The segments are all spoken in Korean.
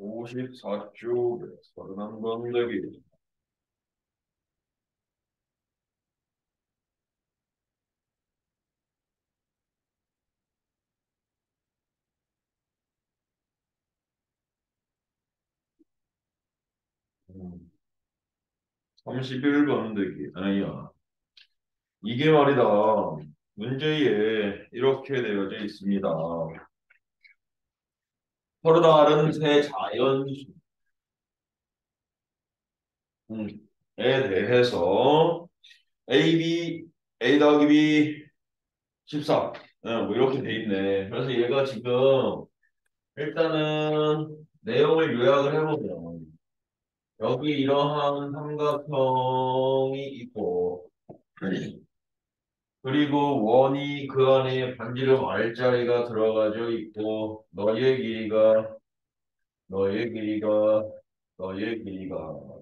54쪽에 31번 내기. 31번 내기. 아니야. 이게 말이다. 문제에 이렇게 되어져 있습니다. 서로 다른 세 자연수에 대해서 A 더하기 B 14. 뭐 이렇게 돼 있네. 그래서 얘가 지금 일단은 내용을 요약을 해보면 여기 이러한 삼각형이 있고 그리고 원이 그 안에 반지름 R자리가 들어가져 있고 너의 길이가 너의 길이가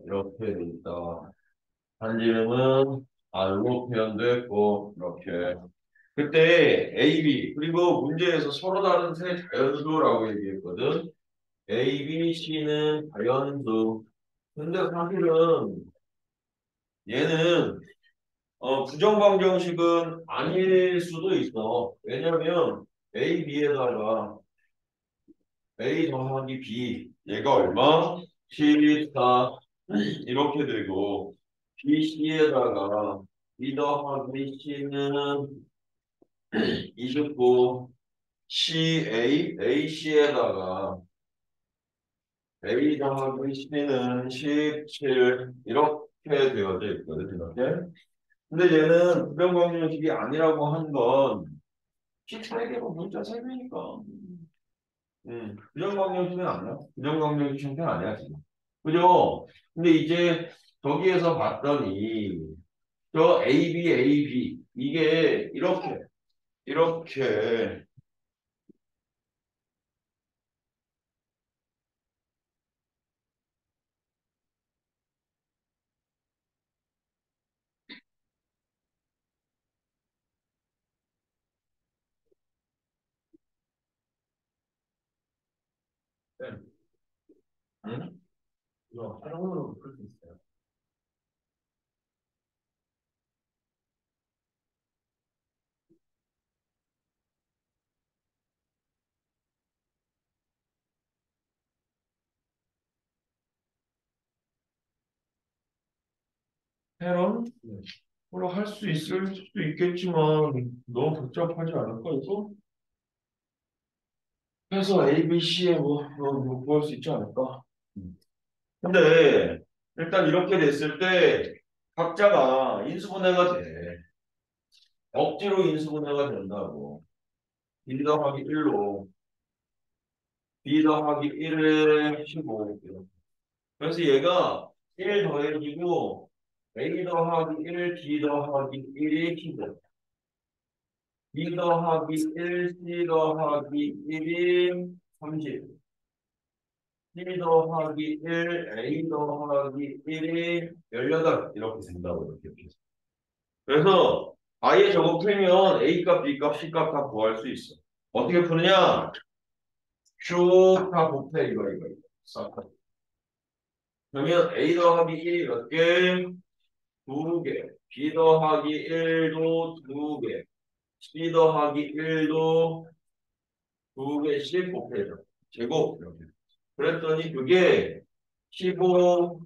이렇게 돼 있다. 반지름은 R로 표현됐고 이렇게 그때 A, B 그리고 문제에서 서로 다른 세 자연수라고 얘기했거든. A, B, C는 자연수. 근데 사실은 얘는 부정방정식은 아닐 수도 있어. 왜냐면 A, B에다가 A 더하기 B 얘가 얼마? 14 이렇게 되고 B, C에다가 B 더하기 C는 29 C, A, C에다가 A 더하기 C는 17 이렇게 되어져 있거든. 이렇게. 근데 얘는 부정방정식이 아니라고 한 건 P3개로 문자 3개니까. 부정강력식은 아니야. 부정강력식 형태는 아니야, 지금. 그죠? 근데 이제 저기에서 봤더니 저 AB 이게 이렇게 네. 응? 이거 활용으로 풀 수 있어요. 해론? 물론 할 수 있을 수도 있겠지만 너무 복잡하지 않을까 이거? 그래서 A, B, C에 뭐 구할 수 있지 않을까? 근데 일단 이렇게 됐을 때 각자가 인수분해가 돼. 억지로 인수분해가 된다고. B 더하기 1로 B 더하기 1에 15. 그래서 얘가 1 더해지고 A 더하기 1, B 더하기 1이 15. B 더하기 1, C 더하기 1이 30. C 더하기 1, A 더하기 1이 18. 이렇게 된다고 이렇게. 그래서 아예 저거 풀면 A 값, B 값, C 값 다 구할 수 있어. 어떻게 푸느냐? 쭉 다 곱해 이거. 싹. 그러면 A 더하기 1이 몇 개? 두 개. B 더하기 1도 두 개. C 더하기 1도 두 개씩 곱해줘. 제곱 이렇게. 그랬더니 그게 15,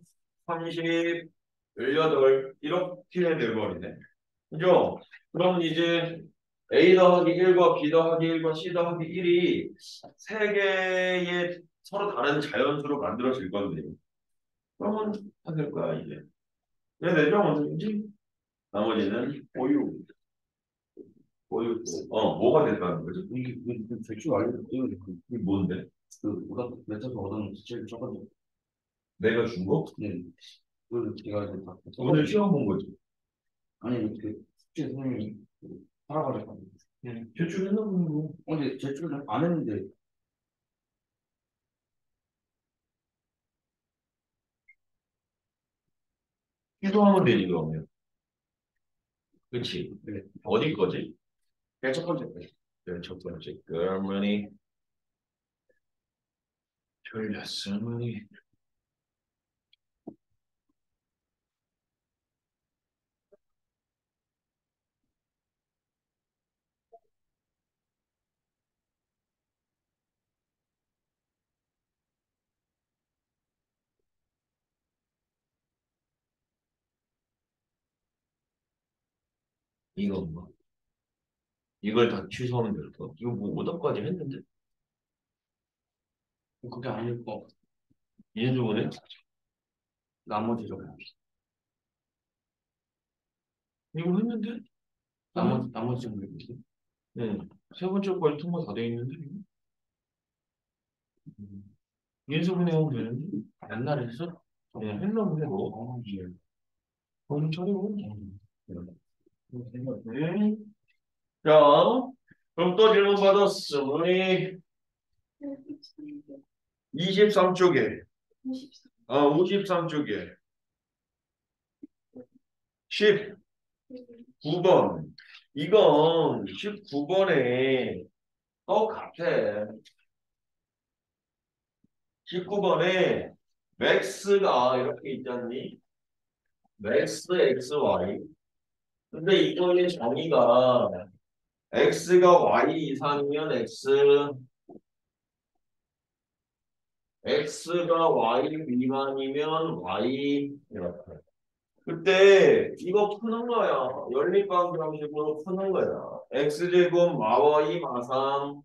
30, 18 이렇게 돼버리네. 그죠? 그럼 이제 A 더하기 1과 B 더하기 1과 C 더하기 1이 세 개의 서로 다른 자연수로 만들어질 건데 그러면 다 될 거야 이제. 왜 내죠 언제든지? 나머지는 보유. 뭐가 됐다는 거지? 이게 대충 알려줬더니 이게 뭔데? 우리가 맺혀서 얻은 제일 첫 번째. 내가 준 거? 네. 그걸 제가 이제 다 오늘 시험 본 거지. 아니 그 숙제 선생님이 하라고 제출했나 보는 거. 근데 제출을 안 했는데 취소하면 되지 그러면. 그치? 네. 어디 거지? 그게 첫 번째 거. 네, 첫 번째. 그러면이 졸렸으니 이거 뭐 이걸 다 취소하면 될까? 이거 뭐 5답까지 했는데 그게 아닐 거. 인수분해 나머지로. 이거 했는데 나머지 모르겠지. 네. 세 번째 거까지 통과 다 돼 있는데 인수분해 하면 되는데 옛날에 했어? 네, 했나보네 뭐 예. 정신 차리고 네. 네. 자 그럼 또 질문 받았으니 23쪽에 53쪽에 19번 이건 19번에 똑같아 19번에 맥스가 이렇게 있잖니 맥스 XY 근데 이거의 정의가 x가 y 이상이면 x가 y 미만이면 y 이렇게 그때 이거 푸는 거야. 연립방정식으로 푸는 거야. x제곱 마y 마삼은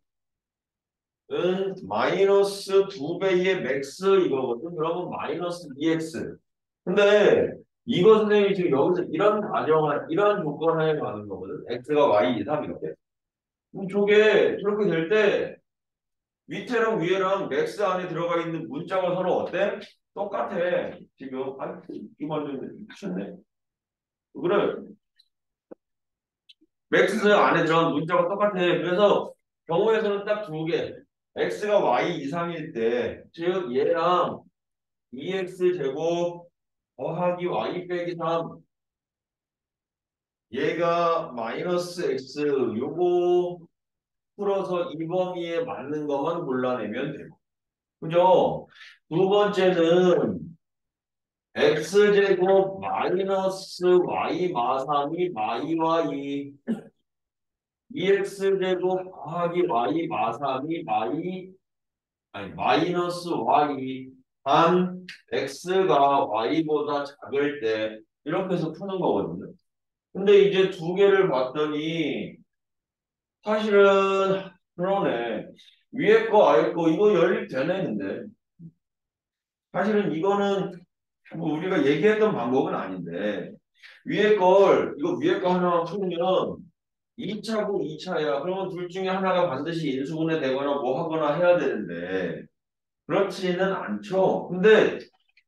마이너스 2배의 맥스 이거거든. 그러면 마이너스 2x. 근데 이거 선생님이 지금 여기서 이런 조건 하에 가는 거거든. x가 y 이상 이렇게. 그럼 저게 저렇게 될 때 밑에랑 위에랑 맥스 안에 들어가 있는 문자가 서로 어때? 똑같아. 지금 이거 완전 미쳤네. 그래. 맥스 안에 들어간 문자가 똑같아. 그래서 경우에서는 딱 두 개. x가 y 이상일 때, 즉 얘랑 2x 제곱 더하기 y 빼기 3 얘가 마이너스 x 요거 풀어서 이 범위에 맞는 것만 골라내면 되고. 그죠? 두 번째는 x제곱 마이너스 y 마삼이 마이와 2x 제곱 더하기 y 마삼이 마이너스 y 단 x가 y보다 작을 때 이렇게 해서 푸는 거거든요. 근데 이제 두 개를 봤더니 사실은 그러네. 위에 거 아래 거 이거 연립되네 근데 사실은 이거는 뭐 우리가 얘기했던 방법은 아닌데 위에 걸 이거 위에 거 하나만 풀면 2차고 2차야. 그러면 둘 중에 하나가 반드시 인수분해 되거나 뭐 하거나 해야 되는데 그렇지는 않죠. 근데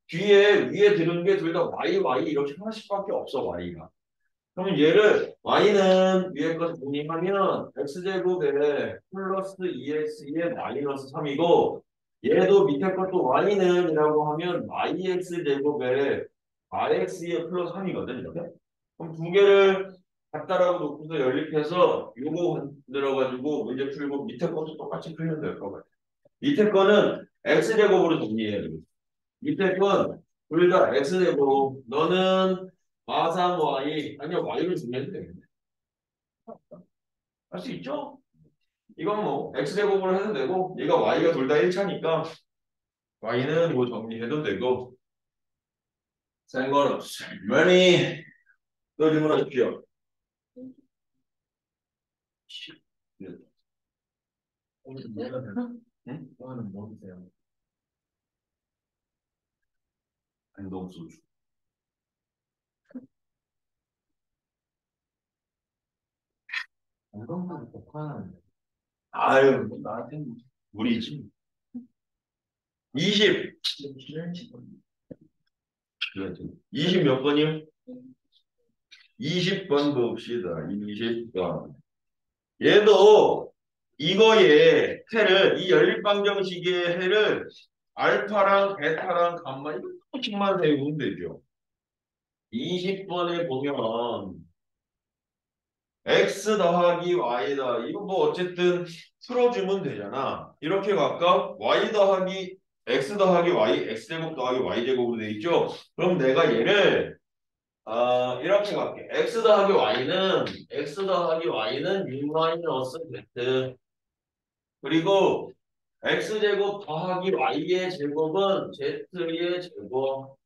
뒤에 위에 드는 게 둘 다 y 이렇게 하나씩밖에 없어 y가. 그러면 얘를 y는 위에 거 정리하면 x제곱에 플러스 2x에 마이너스 3이고 얘도 밑에 것도 y는 이라고 하면 yx제곱에 rx에 플러스 3이거든 이렇게. 그럼 두 개를 갖다라고 놓고서 연립해서 요거 만들어가지고 문제 풀고 밑에 것도 똑같이 풀면 될 것 같아. 밑에 거는 x제곱으로 정리해야 돼. 밑에 건 둘 다 x제곱. 너는 마상 y 아니야 y를 정리해도 되겠네. 할 수 있죠? 이건 뭐 x제곱으로 해도 되고 얘가 y가 둘 다 1차니까 y는 이거 정리해도 되고 상관없어. 많이 또 질문하십시오. 응? 또는 뭐 드세요? 안동 소주. 안동까지 복화하는데. 아유 나한테는 우리지. 20. 싫은지 20 몇 번이요? 20번 봅시다. 20번. 얘도 이거의 해를 이 연립방정식의 해를 알파랑 베타랑 감마 이것만 세우면 되죠. 20번에 보면 x 더하기 y다. 이거 뭐 어쨌든 풀어주면 되잖아. 이렇게 갈까? y 더하기 x 더하기 y, x제곱 더하기 y제곱으로 돼 있죠? 그럼 내가 얘를 이렇게 갈게. x 더하기 y는 u 마이너스 z. 그리고 x제곱 더하기 y의 제곱은 z의 제곱.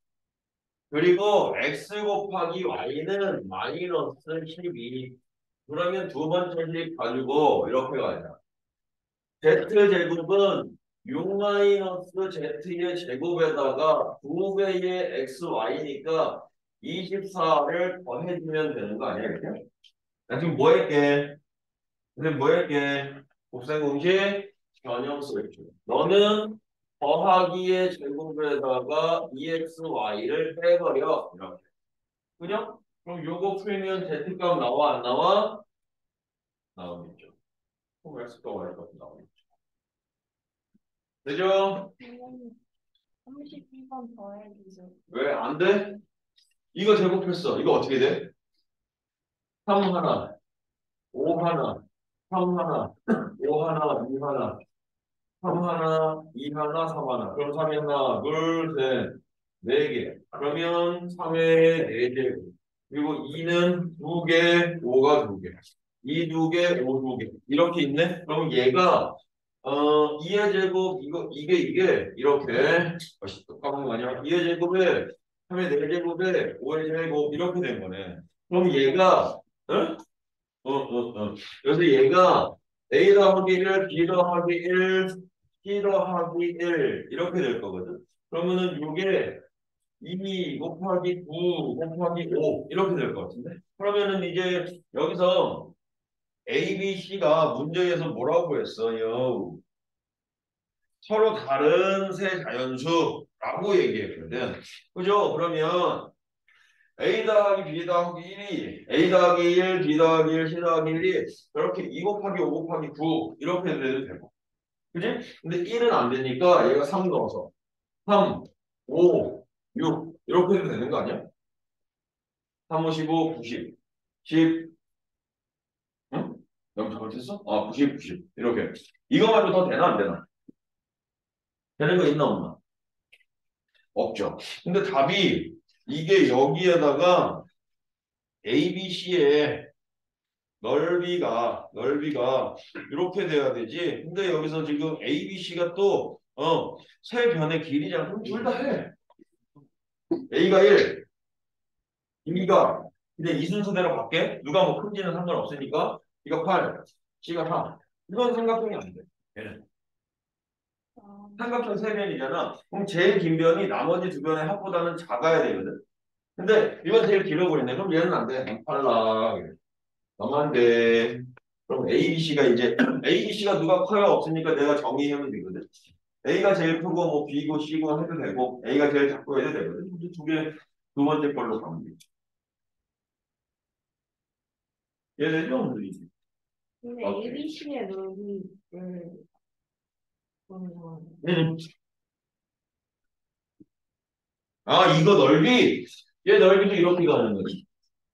그리고 x 곱하기 y는 마이너스 12. 그러면 두 번째씩 가지고 이렇게 가자. z제곱은 6-z의 제곱에다가 2배의 xy니까 24를 더해주면 되는 거 아니야, 이렇게? 나 지금 뭐 할게? 근데 뭐 할게? 곱셈 공식 전형 쓸게. 너는 더하기의 제곱에다가 2xy를 빼버려. 이렇게. 그죠? 그럼 요거 풀면 z값 나와, 안 나와? 나오겠죠. 그럼 x가 y값 나오겠죠. 되죠? 선생님, 31번 더해주세요. 왜 안 돼? 이거 제곱했어. 이거 어떻게 돼? 3 하나, 5 하나, 3 하나, 5 하나, 2 하나, 3 하나, 2 하나, 3 하나. 그럼 3이 하나, 둘, 셋, 4개. 그러면 3의 4개. 그리고 2는 2개, 5가 2개. 2 2개, 5 2개. 이렇게 있네? 그럼 얘가 2의 제곱 이게 이렇게 까먹은 거 아니야? 2의 제곱에 3의 4제곱에 5의 제곱 이렇게 된 거네. 그럼 얘가 어? 그래서 얘가 A 더하기 1, B 더하기 1, C 더하기 1 이렇게 될 거거든. 그러면은 이게 2 곱하기 9 곱하기 5 이렇게 될 것 같은데. 그러면은 이제 여기서 A, B, C가 문제에서 뭐라고 했어요? 서로 다른 세 자연수라고 얘기했거든. 그죠? 그러면 A 더하기 B 더하기 1이 A 더하기 1, B 더하기 1, C 더하기 1이 그렇게 2 곱하기 5 곱하기 9 이렇게 돼도 되고. 그지? 근데 1은 안 되니까 얘가 3 넣어서 3, 5, 6 이렇게 해도 되는 거 아니야? 3, 5, 15, 90, 10 응? 여기 잘못했어? 90, 90 이렇게. 이거 말고 더 되나 안 되나? 되는 거 있나 없나? 없죠. 근데 답이 이게 여기에다가 A, B, C의 넓이가 이렇게 돼야 되지. 근데 여기서 지금 A, B, C가 또 세 변의 길이잖아. 그럼 둘 다 해. A가 1, B가 근데 이 순서대로 갈게. 누가 뭐 큰지는 상관없으니까. B가 8, C가 3. 이건 삼각형이 안 돼. 얘는. 삼각형 세 변이잖아. 그럼 제일 긴 변이 나머지 두 변의 합보다는 작아야 되거든. 근데 이건 제일 길어버리네. 그럼 얘는 안 돼. 빨라. 너무 돼. 그럼 A, B, C가 이제 A, B, C가 누가 커요? 없으니까 내가 정의하면 되거든. A가 제일 크고 뭐 B고 C고 해도 되고 A가 제일 작고 해도 되거든. 이제 두 번째 걸로 가면 되지. 얘네도 문제지. 근데 오케이. ABC의 넓이를 보면 음. 이거 넓이. 얘 넓이도 이렇게 가는 거지.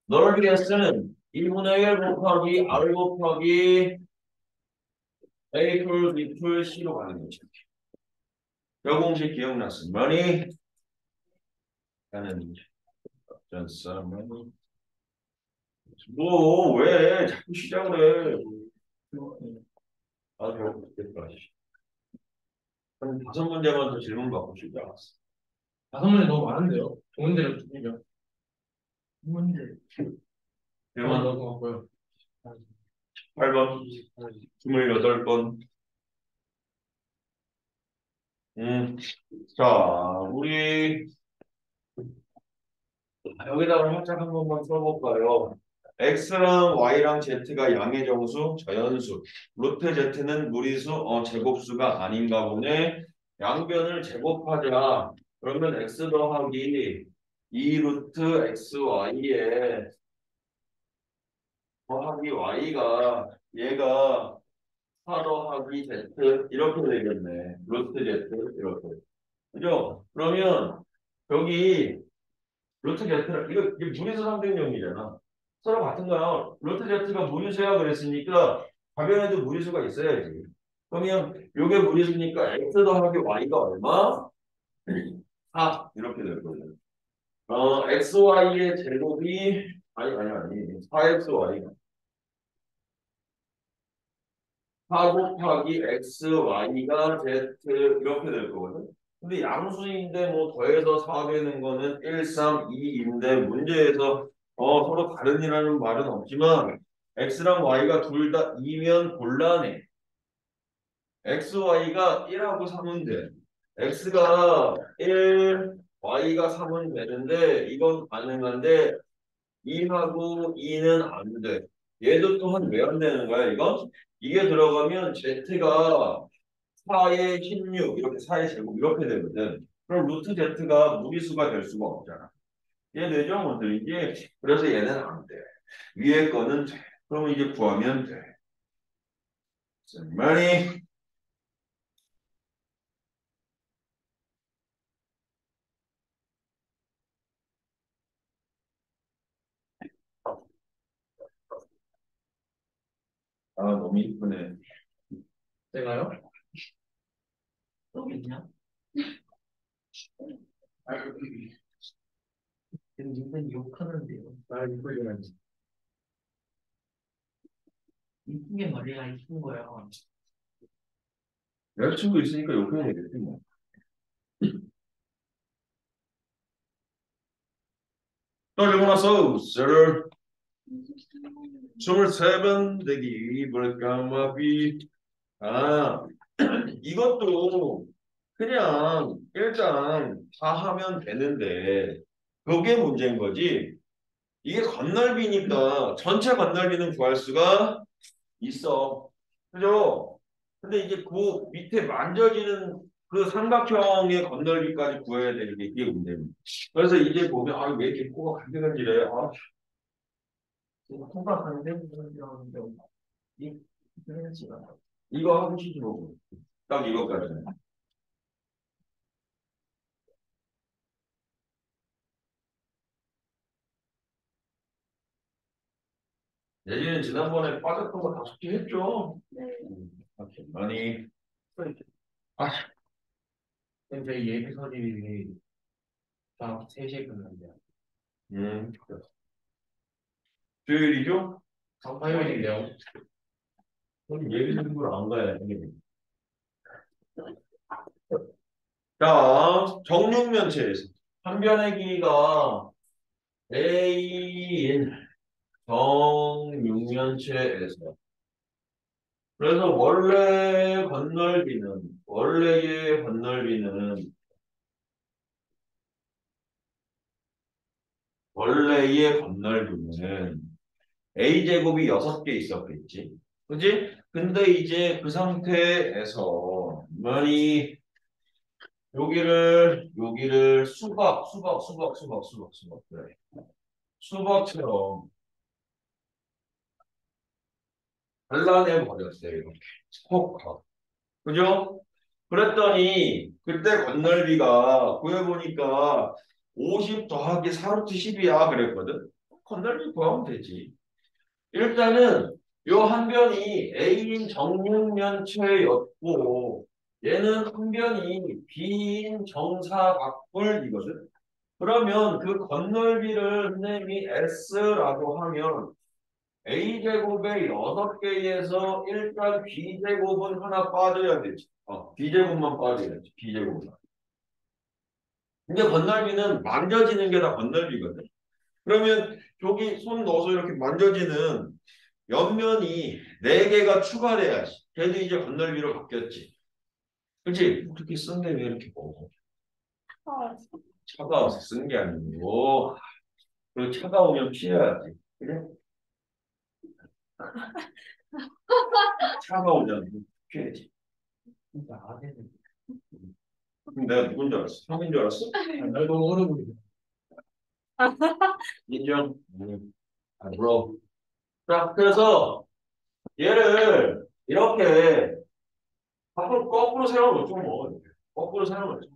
넓이 S는 1분의 1 곱하기 R 곱하기 A 풀 B 풀 C로 가는 거지. 요 공식 기억났으면 하는 전싸머니 왜 자꾸 시작을 해? 배고프겠다. 한 5문제만 더 질문 받고 싶지 않았어. 5문제 너무 많은데요? 좋은데요, 주시면. 문제. 질문 너무 많고요. 8번, 28번. 자, 우리 여기다가 살짝 한 번만 써볼까요? x랑 y랑 z가 양의 정수, 저연수. 루트 z는 무리수, 제곱수가 아닌가 보네. 양변을 제곱하자. 그러면 x 더하기 2 루트 xy에 더하기 y가 얘가 4 더하기 z 이렇게 되겠네. 루트 z 이렇게. 그죠? 그러면 여기 루트 z는 이게 무리수 상대용이잖아. 서로 같은 거야. 루트 z가 무리수야 그랬으니까 가변에도 무리수가 있어야지. 그러면 요게 무리수니까 x 더하기 y가 얼마? 4 이렇게 될 거예요. xy의 제곱이 아니 4xy 4 곱하기 xy가 z 이렇게 될 거거든. 근데 양수인데 뭐 더해서 4 되는 거는 1, 3, 2인데 문제에서 서로 다른이라는 말은 없지만 x랑 y가 둘 다 2면 곤란해. xy가 1하고 3은 돼. x가 1, y가 3은 되는데 이건 가능한데 2하고 2는 안 돼. 얘도 또한 왜 안 되는 거야, 이건? 이게 들어가면 z가 4의 16, 이렇게 4의 제곱, 이렇게 되거든. 그럼 루트 z가 무리수가 될 수가 없잖아. 얘 되죠, 뭐들이지? 그래서 얘는 안 돼. 위에 거는 돼. 그럼 이제 구하면 돼. 많이 너무 이쁘네. 제가요? 또 있냐? 지금 욕하는데요. 나 이걸 해야지. 이쁜 게 머리가 이쁜 거야. 여자친구 있으니까 욕해야 되겠지, 뭐. 또 읽고 나서, 23번 되기, 뭘까, 마비. 이것도 그냥 일단 다 하면 되는데, 그게 문제인 거지. 이게 건널비니까 전체 건널비는 구할 수가 있어. 그죠? 근데 이제 그 밑에 만져지는 그 삼각형의 건널비까지 구해야 되는 게 이게 문제입니다. 그래서 이제 보면, 왜 이렇게 코가 간질간질해. 코가 간대부분이라는데 이 그래지가 이거 하고 싶어. 딱 이것까지. 예진은 지난번에 빠졌던 거 다 숙지했죠? 네. 아니, 아, 저희 예비설이 다 3시에 끝난대요. 음, 주일이죠? 화요일인데요. 그럼 예비신부를 안 가야 돼. 자, 정육면체에서 한 변의 길이가 A인 정육면체에서 그래서 원래의 건널비는 A제곱이 6개 있었겠지. 그지? 근데 이제 그 상태에서 많이 여기를 수박 그래. 수박처럼 잘라내 버렸어요. 이렇게. 콕 하고. 그죠? 그랬더니 그때 건널비가 구해보니까 50 더하기 4루트 10이야 그랬거든. 건널비 구하면 되지. 일단은 요 한 변이 A인 정육면체였고 얘는 한 변이 B인 정사각뿔이거든. 그러면 그 건널비를 선생님이 S라고 하면 A제곱의 6개에서 일단 B제곱은 하나 빠져야 되지. B제곱만 빠져야지. B제곱만. 근데 건널비는 만져지는 게 다 건널비거든. 그러면 여기 손 넣어서 이렇게 만져지는 옆면이 4개가 추가돼야지. 걔도 이제 건널비로 바뀌었지. 그치? 그렇게 쓴데 왜 이렇게 먹어? 아, 차가워서 쓴 게 아니고. 그리고 차가우면 피해야지. 그래? 차가우면 피해야지. 진짜 아재는. 그럼 내가 누군 줄 알았어? 형인 줄 알았어? 날 너무 어려 보이네. 인정? 브로. 자, 그래서 얘를 이렇게 앞으로 거꾸로 세워놓죠, 뭐. 거꾸로 세워놓죠.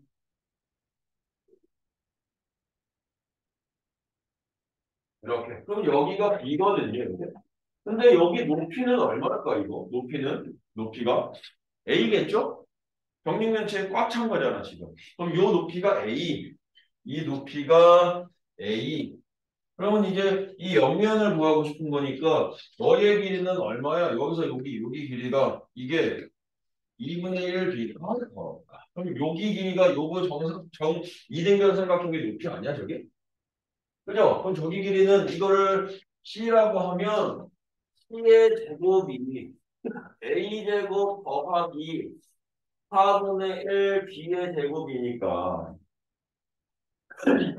이렇게. 그럼 여기가 B거든요, 이제. 근데 여기 높이는 얼마일까, 이거? 높이가? A겠죠? 정육면체에 꽉 찬 거잖아, 지금. 그럼 요 높이가 A, 이 높이가 A. 그러면 이제 이 옆면을 구하고 싶은 거니까 너의 길이는 얼마야? 여기서 여기 길이가 이게 2분의 1 길이가 그럼 여기 길이가 요거 이등변 삼각형의 높이 아니야, 저게? 그죠? 그럼 저기 길이는 이거를 C라고 하면 C의 제곱이 A제곱 더하기 4분의 1 B의 제곱이니까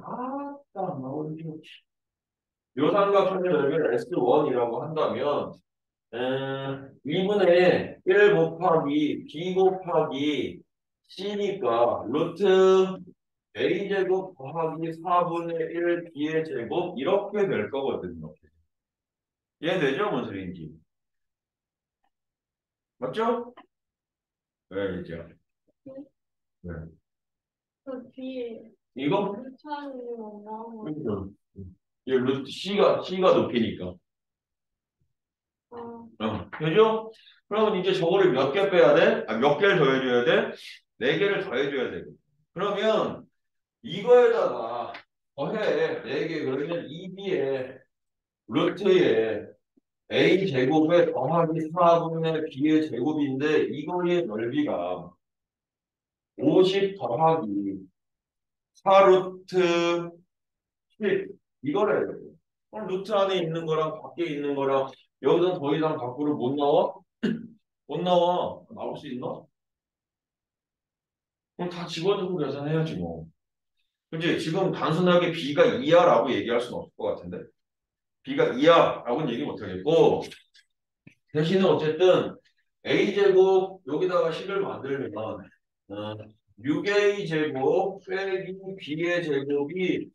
아따 나오지 요 삼각형의 넓이를 S1이라고 한다면 2분의 1 곱하기 B 곱하기 C니까 루트 A제곱 더하기 4분의 1 B의 제곱 이렇게 될 거거든요. 이해되죠? 뭔 소리인지. 맞죠? 네, 이제. 네. 그 뒤에 이거? 차이가 나오고. 그죠. 이 루트 C가 높이니까. 아, 되죠? 그러면 이제 저거를 몇 개 빼야 돼? 몇 개를 더해줘야 돼? 네 개를 더해줘야 되고. 그러면 이거에다가 더해. 네 개. 그러면 2B에 루트에 A 제곱에 더하기 4분의 B의 제곱인데 이거의 넓이가 50 더하기 4루트 10 이거래요. 그럼 루트 안에 있는 거랑 밖에 있는 거랑 여기서 더 이상 밖으로 못 나와? 못 나와. 나올 수 있나? 그럼 다 집어넣고 계산해야지 뭐. 그치? 지금 단순하게 B가 2야라고 얘기할 수는 없을 것 같은데. B가 2야라고는 얘기 못 하겠고 대신에 어쨌든 A제곱 여기다가 식을 만들면 6A 제곱 빼기 B의 제곱이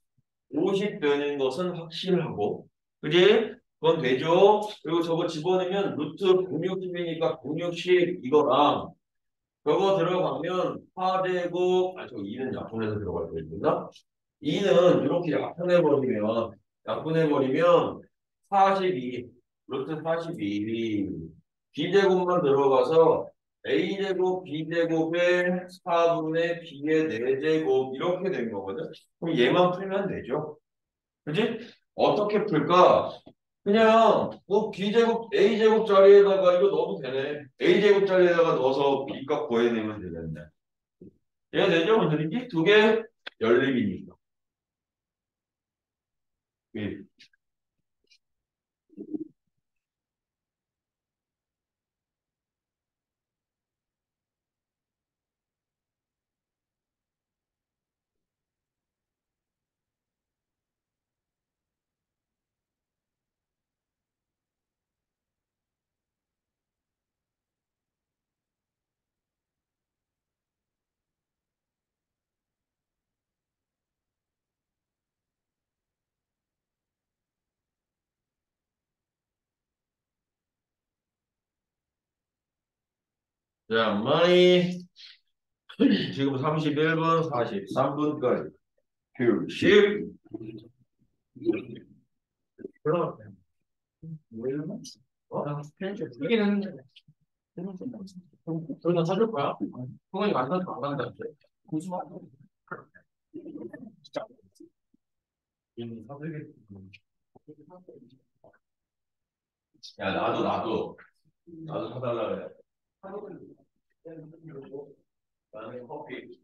50 되는 것은 확실하고 그지? 그건 되죠? 그리고 저거 집어넣으면 루트 160이니까 160 이거랑 저거 들어가면 4제곱 저 2는 약분해서 들어갈 거있나 2는 이렇게 약분해버리면 42 루트 42 B제곱만 들어가서 A제곱 B제곱의 4분의 B의 4제곱 이렇게 된 거거든 그럼 얘만 풀면 되죠 그지? 어떻게 풀까? 그냥 뭐 B제곱 A제곱 자리에다가 이거 넣어도 되네 A제곱 자리에다가 넣어서 B값 구해내면 되겠네 얘가 되죠? 문제인지 두 개 열림이니까 예. 자, 마이 지금 31분 43분까지 휴식 그럼 뭐 이러나? 편집 이긴 했는데 그러나 사줄 거야? 그건 이거 안 사주면 안 간다는데 무슨 말? 진짜 얘는 사들겠지 야 나도 사달라 그래 나는 커피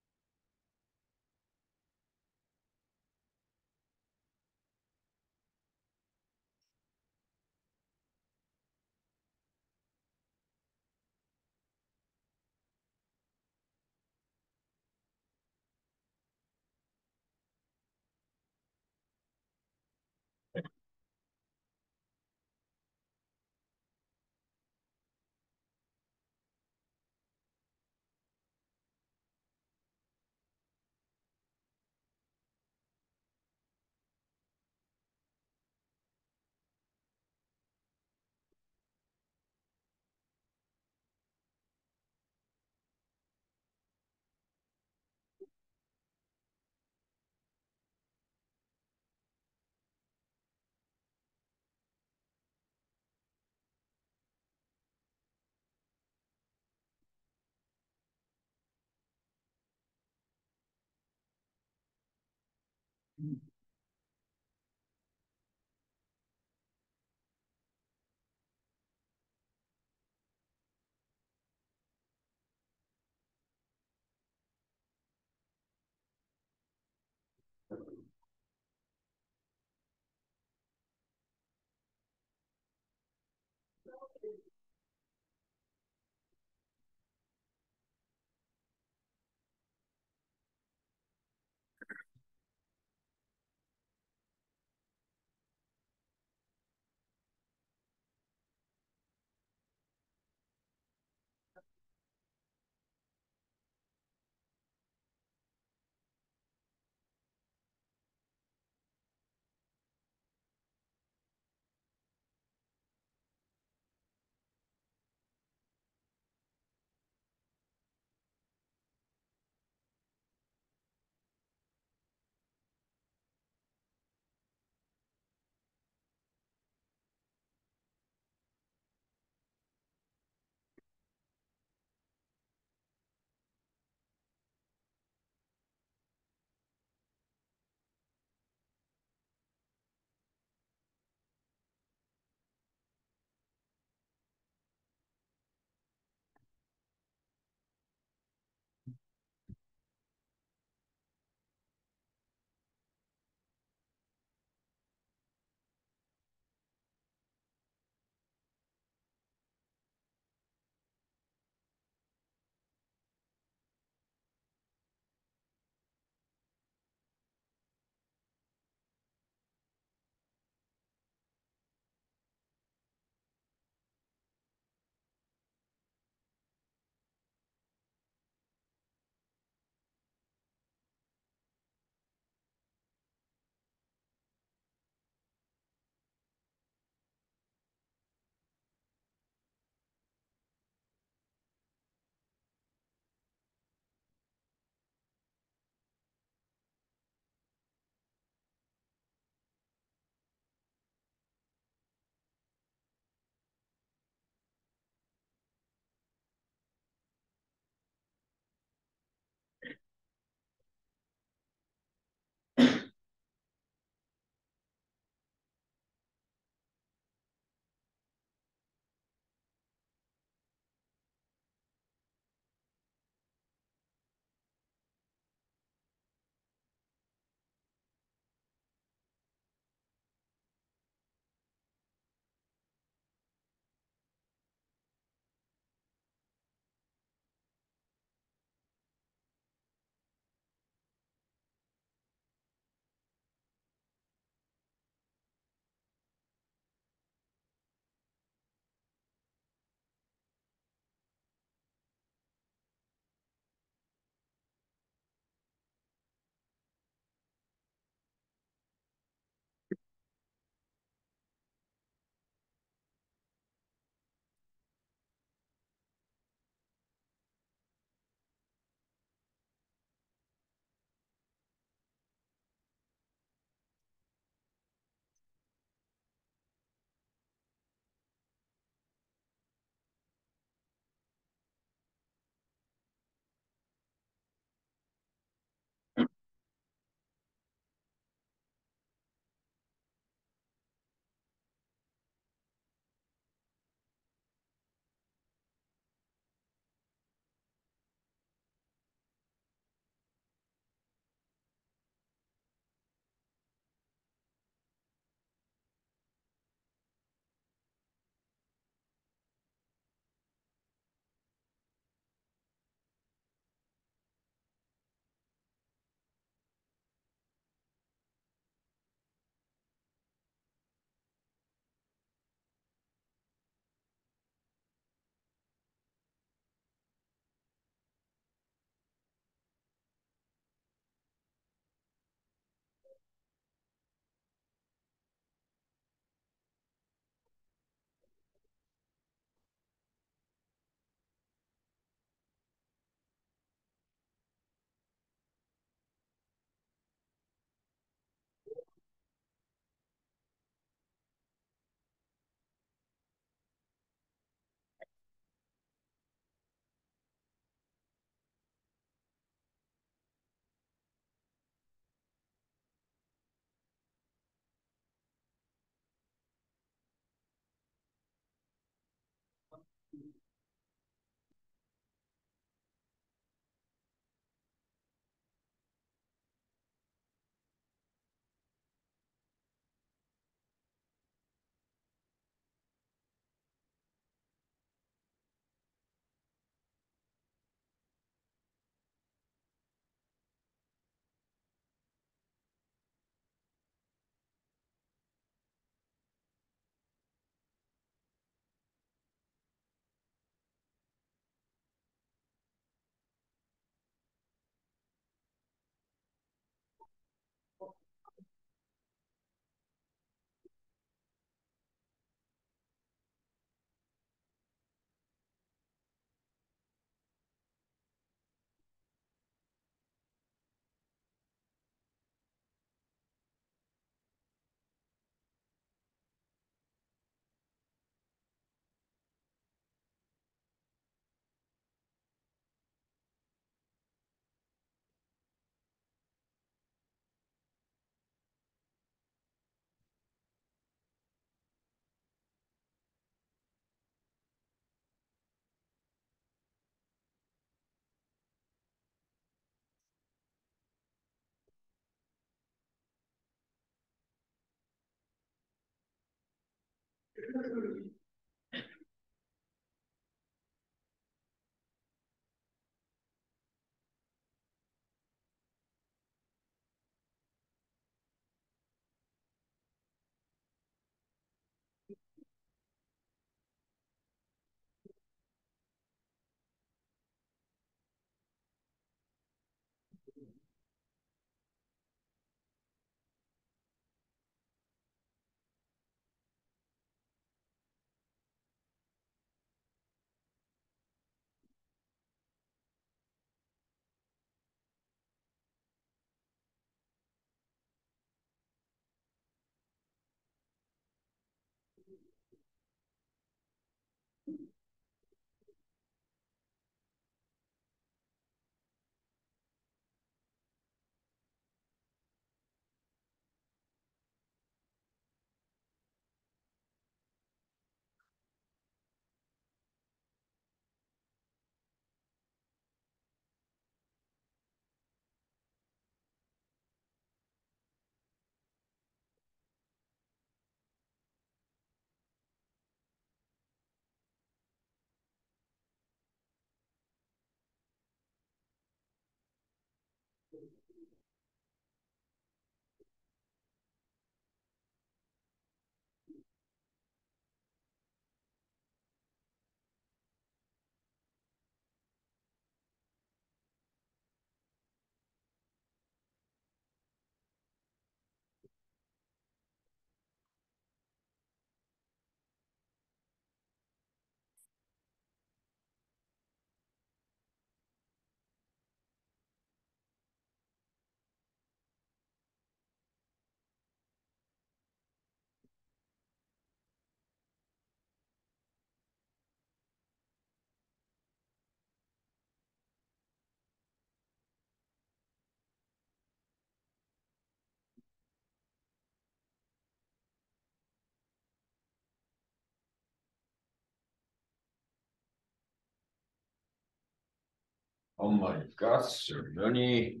Oh my God, sermon이.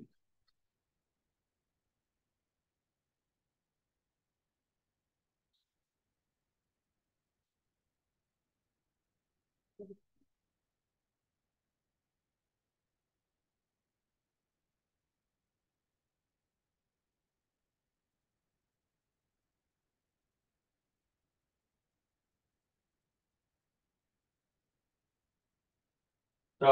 자,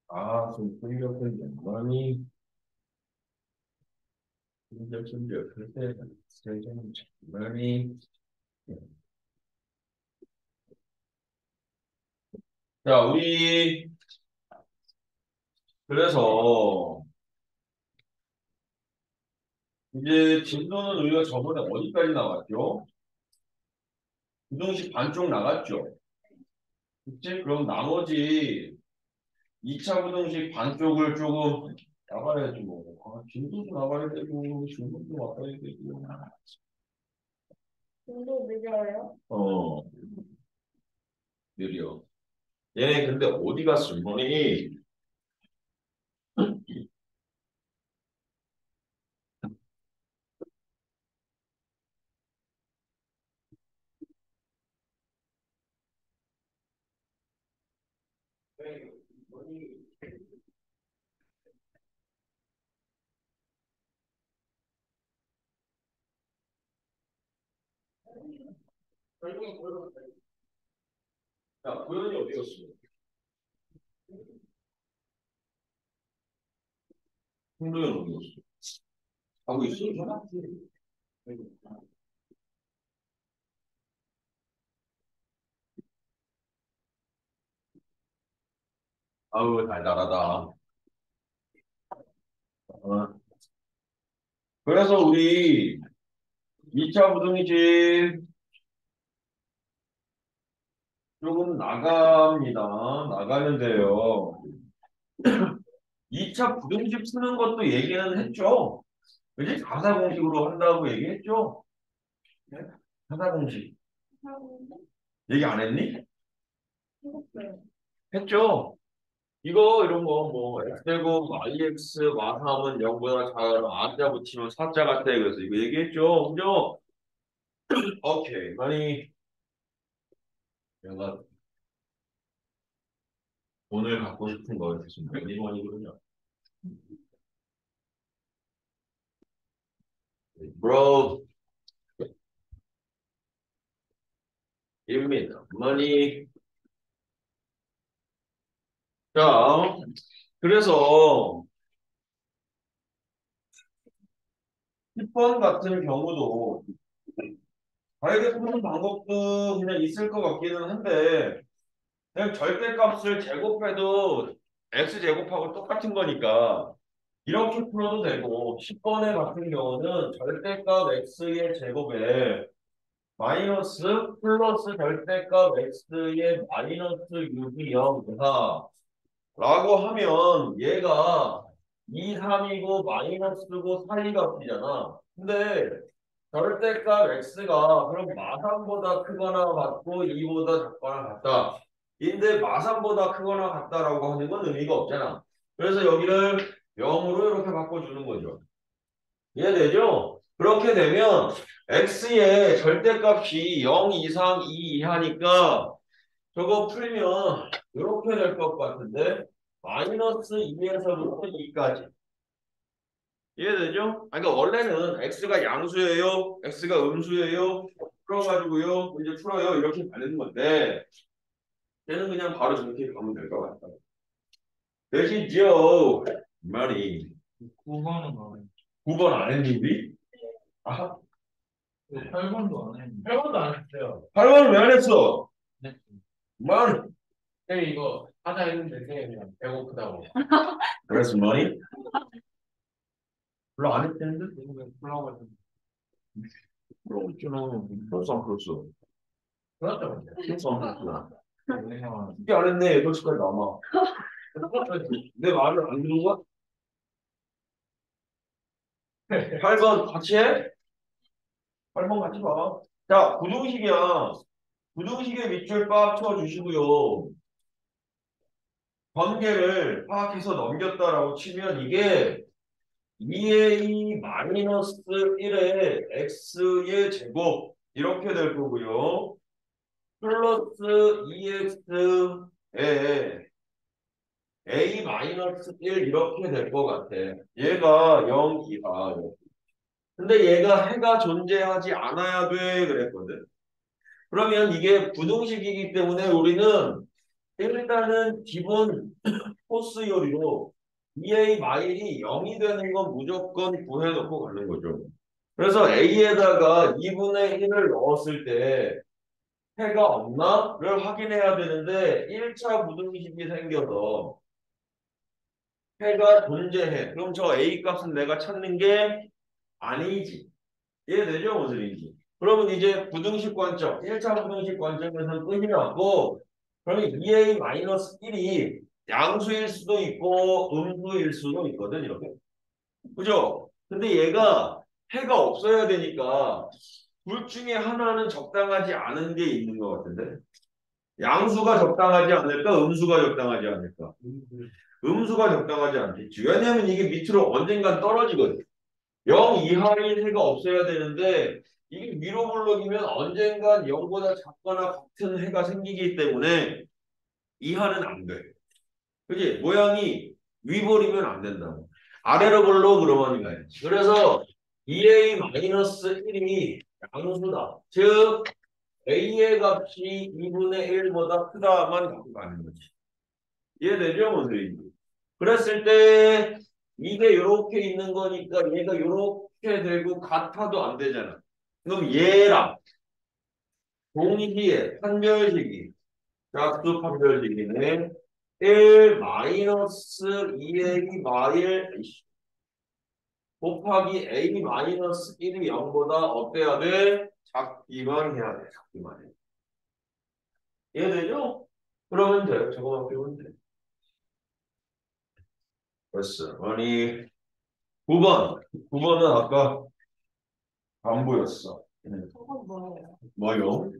자, 좀 끌렸던 양반이 끌렸던 그때 세상 장난이. 자, 우리 그래서 이제 진도는 우리가 저번에 어디까지 나왔죠? 부등식 반쪽 나갔죠? 그치? 그럼 나머지 2차 부등식 반쪽을 조금 나가야지 뭐. 아, 진도도 나가야 되고, 중도도 나가야 되고. 진도 늦어요? 어, 느려. 얘네 근데 어디 갔어, 이번이? 야, 고현이 어디 갔어? 홍도현 어디 갔어? 하고 있어? 아우, 달달하다. 어. 그래서 우리 2차 부등식 조금 나갑니다. 나가는데요. 2차 부등식 푸는 것도 얘기는 했죠. 그지? 가사 공식으로 한다고 얘기했죠. 네? 가사 공식. 하는데 얘기 안 했니? 해봤어요. 했죠. 이거 이런 거 뭐 x제곱 ix 마삼은 0보다 작아요. r자 붙이면 4자 같아. 그래서 이거 얘기했죠. 그죠? 오케이. 아니 내가 오늘 갖고 싶은 거 무슨 매니멀이거든요. Bro, 입니다. money. 자, 그래서 10번 같은 경우도 다르게 푸는 방법도 그냥 있을 것 같기는 한데 그냥 절대값을 제곱해도 x제곱하고 똑같은 거니까 이렇게 풀어도 되고 10번의 같은 경우는 절대값 x의 제곱에 마이너스 플러스 절대값 x의 마이너스 6이 0 이하 라고 하면 얘가 2, 3이고 마이너스고 사이값이잖아. 근데 절대값 x가 그럼 마삼보다 크거나 같고 2보다 작거나 같다. 인데 마삼보다 크거나 같다라고 하는 건 의미가 없잖아. 그래서 여기를 0으로 이렇게 바꿔주는 거죠. 이해되죠? 그렇게 되면 x의 절대값이 0 이상 2 이하니까 저거 풀면 이렇게 될 것 같은데 마이너스 2에서부터 2까지 이해되죠? 아니, 그러니까 원래는 x가 양수예요, x가 음수예요. 풀어가지고요 이제 풀어요 이렇게 가는 건데 얘는 그냥 바로 저렇게 가면 될 것 같다. 되시죠? 말이 9번은 안 해. 9번 안 했는데? 아, 8번도 안 했는데. 8번도 안 했어요. 8번은 왜 안 했어? 네. 말 쌤 이거 하자 했는데 쌤 그냥 배고프다고. 그래서 말이 별로 안 했는데? 이거 그냥 풀라고 했는데. 그럼 있잖아. 벌써 안 풀었어. 그렇죠 근데. 벌써 안 풀었어. 왜냐면 이게 안 했네. 8시까지 남아. 내 말을 안 듣는 거야? 8번 같이 해? 8번 같이 봐. 자, 부등식이야. 부등식의 밑줄 빡 쳐주시고요. 관계를 파악해서 넘겼다라고 치면 이게 2a 마이너스 1의 x의 제곱 이렇게 될 거고요. 플러스 2x의 a 마이너스 1 이렇게 될 것 같아. 얘가 0 이하. 근데 얘가 해가 존재하지 않아야 돼 그랬거든. 그러면 이게 부등식이기 때문에 우리는 일단은 기본 코스 요리로 2a 마일이 0이 되는 건 무조건 구해놓고 가는 거죠. 그래서 a에다가 2분의 1을 넣었을 때 해가 없나를 확인해야 되는데 1차 부등식이 생겨서 해가 존재해. 그럼 저 a 값은 내가 찾는 게 아니지. 이해되죠? 무슨 얘기인지. 그러면 이제 부등식 관점, 1차 부등식 관점에서 끝이 났고 그러면 2a-1이 양수일 수도 있고 음수일 수도 있거든, 이렇게. 그죠? 근데 얘가 해가 없어야 되니까 둘 중에 하나는 적당하지 않은 게 있는 것 같은데. 양수가 적당하지 않을까? 음수가 적당하지 않을까? 음수가 적당하지 않겠지. 왜냐면 이게 밑으로 언젠간 떨어지거든. 0 이하인 해가 없어야 되는데 이게 위로 블록이면 언젠간 0보다 작거나 같은 해가 생기기 때문에 이하는 안 돼. 그지? 모양이 위버리면 안 된다고. 아래로 볼로 그러면 가야지. 그래서 2a-1이 양수다. 즉 a의 값이 2분의 1보다 크다만 갖고 가는 거지. 이해되죠? 뭔 소리인지. 그랬을 때 이게 이렇게 있는 거니까 얘가 이렇게 되고 같아도 안 되잖아. 그럼 얘랑 동시에 판별식이 짝수 판별식이네. 1 마이너스 2a 마일 곱하기 a 마이너스 1이 0보다 어때야 돼? 작기만 해야 돼. 작기만 해. 이해되죠? 그러면 돼. 저거만 배우면 돼. 됐어. 아니 9번. 9번은 아까 안 보였어. 저건 뭐예요? 뭐요?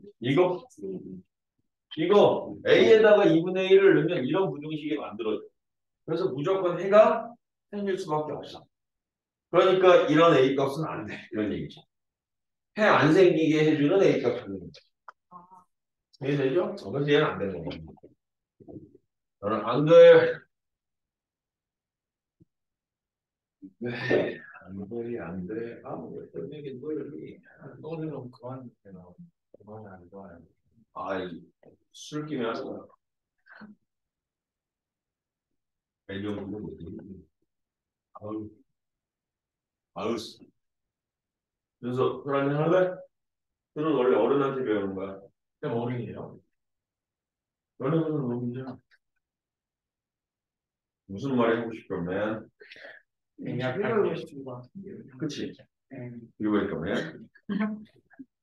이거 a에다가 2분의 1을 넣으면 이런 부등식이 만들어져. 그래서 무조건 해가 생길 수밖에 없어. 그러니까 이런 a 값은 안 돼. 이런 얘기죠. 해 안 생기게 해주는 a 값 찾는 거죠. 아, 이해되죠? 그래서 얘는 안 되는 거야. 너는 안 돼. 네. 안 돼, 안 돼. 아, 왜 때문에 뭘 또는 그만 되나 그만 안 좋아요. 아이, 술 끼면 하는 거야. 배경은 뭐지? 아우, 아우. 그래서 그러면 할래? 그는 원래 어른한테 배우는 거야. 그냥 어른이에요. 어른은 어른이잖아. 무슨 말 하고 싶으면 생략할 그치? 그리고 있다면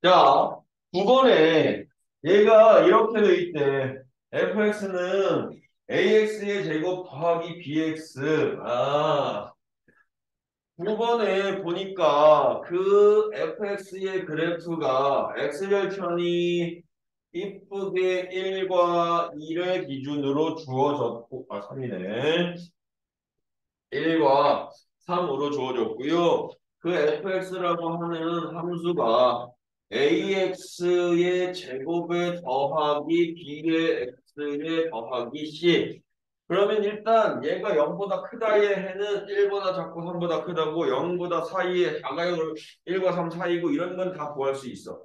자 9번에 얘가 이렇게 돼 있대. fx는 ax의 제곱 더하기 bx. 9번에 보니까 그 fx의 그래프가 x절편이 이쁘게 1과 1을 기준으로 주어졌고 3이네. 1과 3으로 주어졌고요. 그 fx라고 하는 함수가 ax의 제곱에 더하기 b의 x에 더하기 c. 그러면 일단 얘가 0보다 크다의 해는 1보다 작고 3보다 크다고 0보다 사이에 작아요. 1과 3 사이고 이런 건 다 구할 수 있어.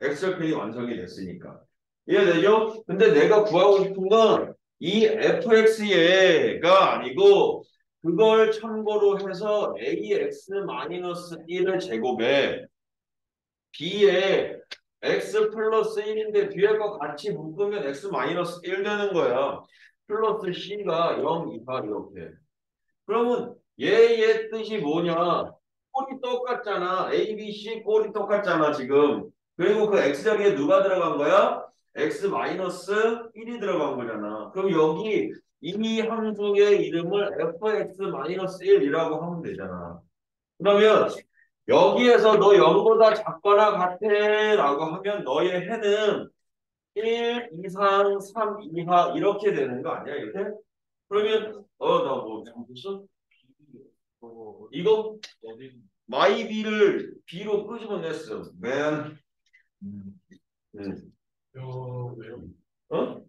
엑셀편이 완성이 됐으니까. 이해되죠? 근데 내가 구하고 싶은 건 이 fx가 아니고 그걸 참고로 해서 ax-1을 제곱에 b에 x 플러스 1인데 뒤에 거 같이 묶으면 x-1 되는 거야. 플러스 c가 0 이하 이렇게. 그러면 얘의 뜻이 뭐냐? 꼴이 똑같잖아. A, B, C 꼴이 똑같잖아 지금. 그리고 그 x 자리에 누가 들어간 거야? x-1이 들어간 거잖아. 그럼 여기 이 함수의 이름을 fx-1이라고 하면 되잖아. 그러면 여기에서 너 0보다 작거나 같아 라고 하면 너의 해는 1 이상 3 이하 이렇게 되는 거 아니야 이렇게? 그러면 나 뭐 잘못했어? 이거 어디 마이 B를 B로 끄집어냈어. 맨 왜요? 어?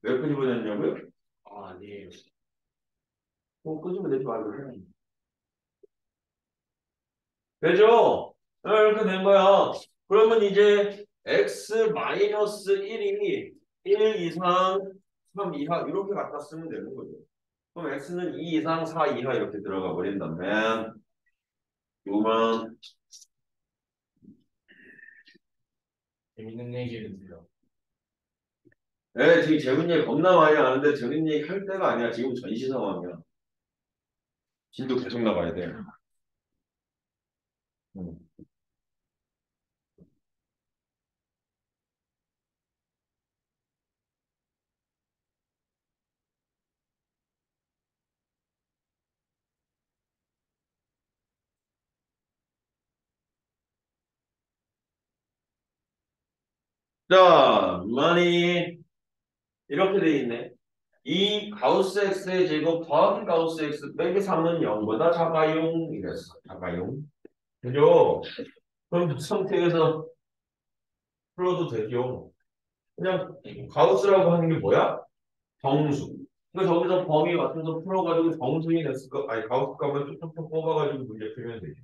왜 끄집어냈냐고요? 아니에요. 뭐 끄집어내지 말고 해. 되죠? 이렇게 된 거야. 그러면 이제 x-1이 1 이상 3 이하 이렇게 갖다 쓰면 되는 거죠. 그럼 x는 2 이상 4 이하 이렇게 들어가 버린다면 이거만 재밌는 얘기를 들려. 지금 재밌는 얘기 겁나 많이 하는데 재밌는 얘기 할 때가 아니야. 지금 전시 상황이야. 진도 계속 나가야 돼. 음. 자, 많이 이렇게 돼 있네. 이 가우스 x의 제곱 더하기 가우스 x 빼기 3은 0보다 작아용 이랬어. 작아용. 그죠? 그럼 그 상태에서 풀어도 되죠. 그냥 가우스라고 하는 게 뭐야? 정수. 그러니까 저기서 범위 맞춰서 풀어가지고 정수이 됐을 거, 아니 가우스 값을 쭉쭉쭉 뽑아가지고 문제 풀면 되죠.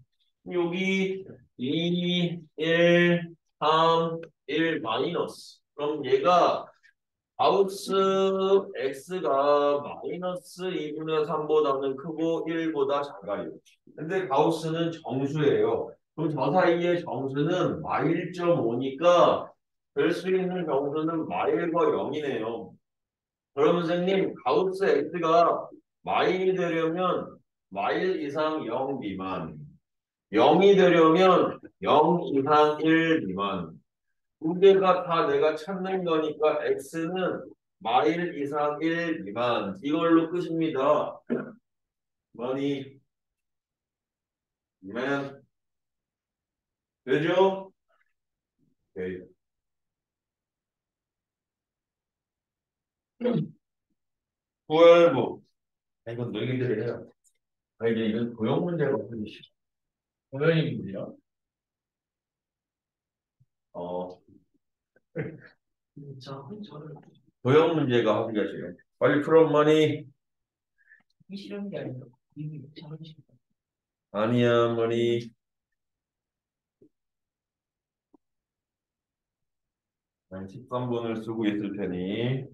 여기 2, 1, 3, 1 마이너스. 그럼 얘가 가우스 x가 마이너스 2분의 3보다는 크고 1보다 작아요. 근데 가우스는 정수예요. 그럼 저 사이의 정수는 마일 1.5니까 될 수 있는 정수는 마일과 0이네요. 그럼 선생님 가우스 x가 마일이 되려면 마일 이상 0 미만 0이 되려면 0 이상 1 미만 두 개가 다 내가 찾는 거니까 x는 마일 이상 1 미만 이걸로 끝입니다. 많이 만 되죠? 오케이. 12. 이건 너희들이 해요. 아 이제 이건 도형 문제가 풀기 싫어. 도현이 문제요? 어 저는 도형 문제가 하기가 싫어. 빨리 풀어 많이. 이 싫은 게 아니라 이미 잘하시 아니야 많이. 난 13번을 쓰고 있을 테니.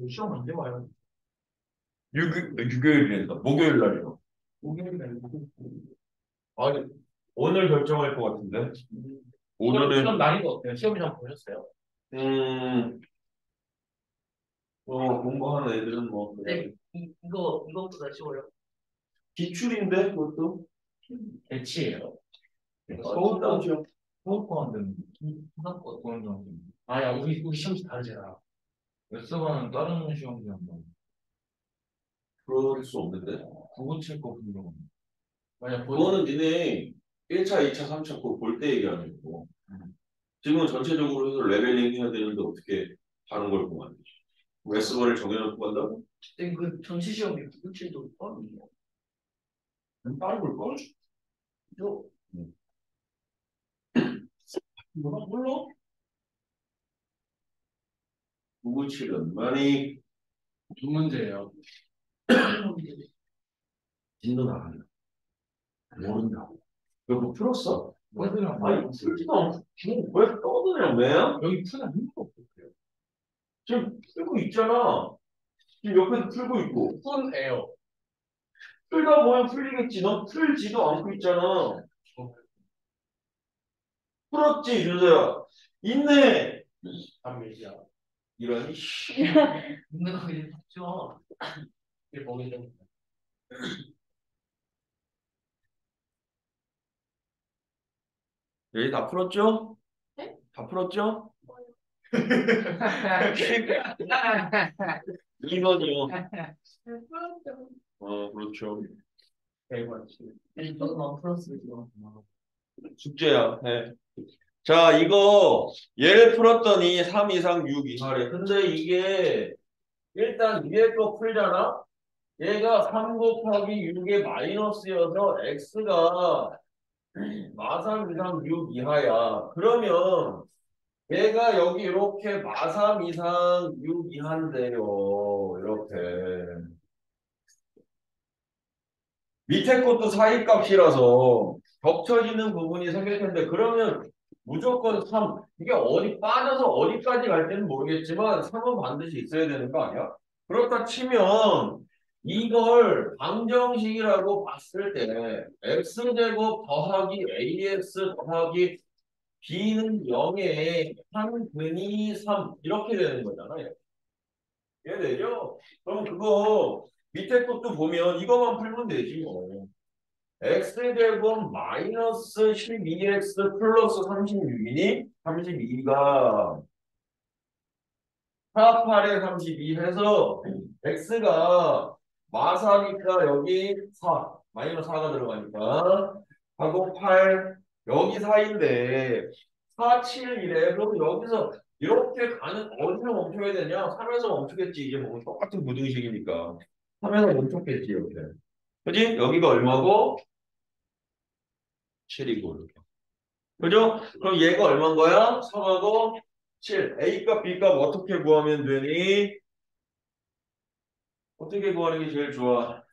시험 언제 와요? 6일이란다. 목요일 날이요. 목요일이 아니고 아니 오늘 결정할 것 같은데. 시험 오늘은 날인 거 어때요? 시험이 좀 보셨어요? 음, 공부하는 애들은 뭐 그냥 네, 이거보다 쉬워요. 기출인데 그것도 대치예요. 서울 땅지역. 수업하는데 상관권. 그런 점 아야 우리 시험이 다르잖아. S반은 다른 시험이랑 뭐 그럴 수 없는데. 국어 칠거 같은 경우 만약 그거는 니네 1차, 2차, 3차 그거 볼 때 얘기하는 거고. 지금은 전체적으로 해서 레벨링 해야 되는데 어떻게 다른 걸 보면 안 되지. S번을 정해놓고 간다고? 그 전체 시험이 907도 뻔이에요. 따로 볼걸? 저 뭐라 몰라? 997은 많이 두 문제예요. 진도 나간다. 모른다고. 그거 풀었어? 뭐들랑 아니 풀지도 않고 지금 왜 떠드냐 매야? 여기 푸는 힘도 없어요. 지금 풀고 있잖아. 지금 옆에서 풀고 있고. 푼에요. 풀다 보면 풀리겠지. 넌 풀지도 않고 있잖아. 풀었지, 준서야. 있네. 담배야. 이런. 있는 거 그냥 줘. 이게 보기 좀. 여기 다 풀었죠? 네? 다 풀었죠? 2번이요. 풀었죠. 그렇죠. 대박이지. 저도 막 풀었어요 지금. 숙제야. 네. 자, 이거 얘를 풀었더니 3 이상 6 이하래. 근데 이게 일단 위에 거 풀잖아? 얘가 3 곱하기 6의 마이너스여서 x가 마삼 이상 6 이하야. 그러면 얘가 여기 이렇게 마삼 이상 6 이하인데요. 이렇게. 밑에 것도 사이값이라서 겹쳐지는 부분이 생길 텐데 그러면 무조건 3. 이게 어디 빠져서 어디까지 갈지는 모르겠지만 3은 반드시 있어야 되는 거 아니야? 그렇다 치면 이걸 방정식이라고 봤을 때 x제곱 더하기 ax 더하기 b는 0에 한근이 3 이렇게 되는 거잖아요. 이해되죠? 그럼 그거 밑에 것도 보면 이거만 풀면 되지 뭐. x제곱 마이너스 12x 플러스 36이니 32가 4, 8에 32 해서 x가 마사니까 여기 4 마이너스 4가 들어가니까 하고 8 여기 4인데 4, 7 이래. 그럼 여기서 이렇게 가는 어디서 멈춰야 되냐? 3에서 멈추겠지. 이제 뭐 똑같은 부등식이니까 3에서 멈췄겠지 이렇게. 그지? 여기가 얼마고? 7이고 이렇게. 그죠? 그럼 얘가 얼마인 거야? 3하고 7. A값, B값 어떻게 구하면 되니? 어떻게 구하는 게 제일 좋아?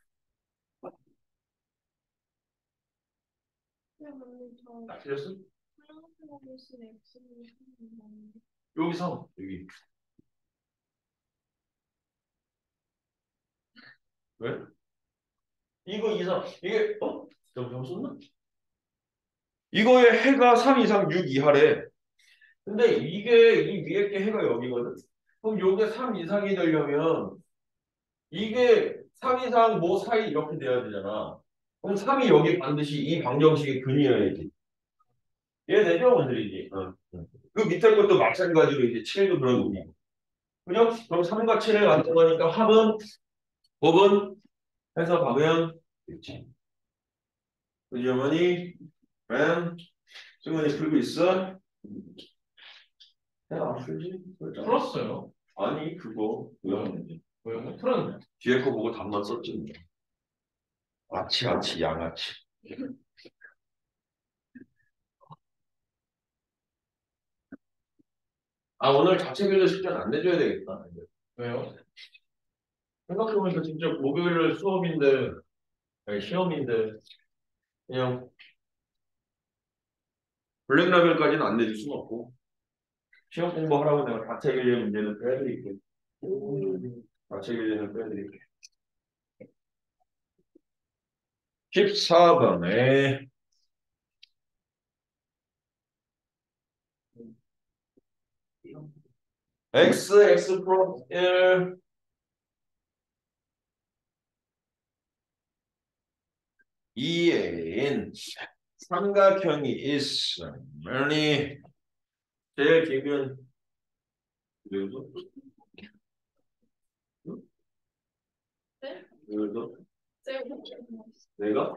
선생님, 저 아, 틀렸어? 사용하고 있는 X는 있는데 여기서 여기. 왜? 이거 이상 이게 좀 썼나? 이거의 해가 3 이상 6 이하래. 근데 이게 이 위에 게 해가 여기거든. 그럼 요게 3 이상이 되려면 이게 3 이상 뭐 사이 이렇게 돼야 되잖아. 그럼 3이 여기 반드시 이 방정식의 근이어야지. 이해되죠? 원들이지. 그 밑에 것도 마찬가지로 이제 7도 그런 의미고. 그죠? 그럼 3과 7을 갖는 거니까 합은 법은 해서 가면 되지. 그지 어머니? 램 승원이 풀고 있어? 내가 안 풀지? 풀었어요. 아니 그거 왜요? 풀었네. 뒤에 거 보고 답만 썼지 뭐. 아치 양아치. 아 오늘 자체 교재 숙제는 안 내줘야 되겠다. 왜요? 생각해보니까 진짜 목요일날 수업인데 아니, 시험인데 그냥 블랙라벨까지는 안 내줄 수는 없고 시험 공부하라고 내가 자체 교재 문제는 빼드릴게. 자체 교재는 빼드릴게. 14번에 x 플러스 1 2인 삼각형이 있으면 제일 기본 그래도 네? 그래도 쌤 내가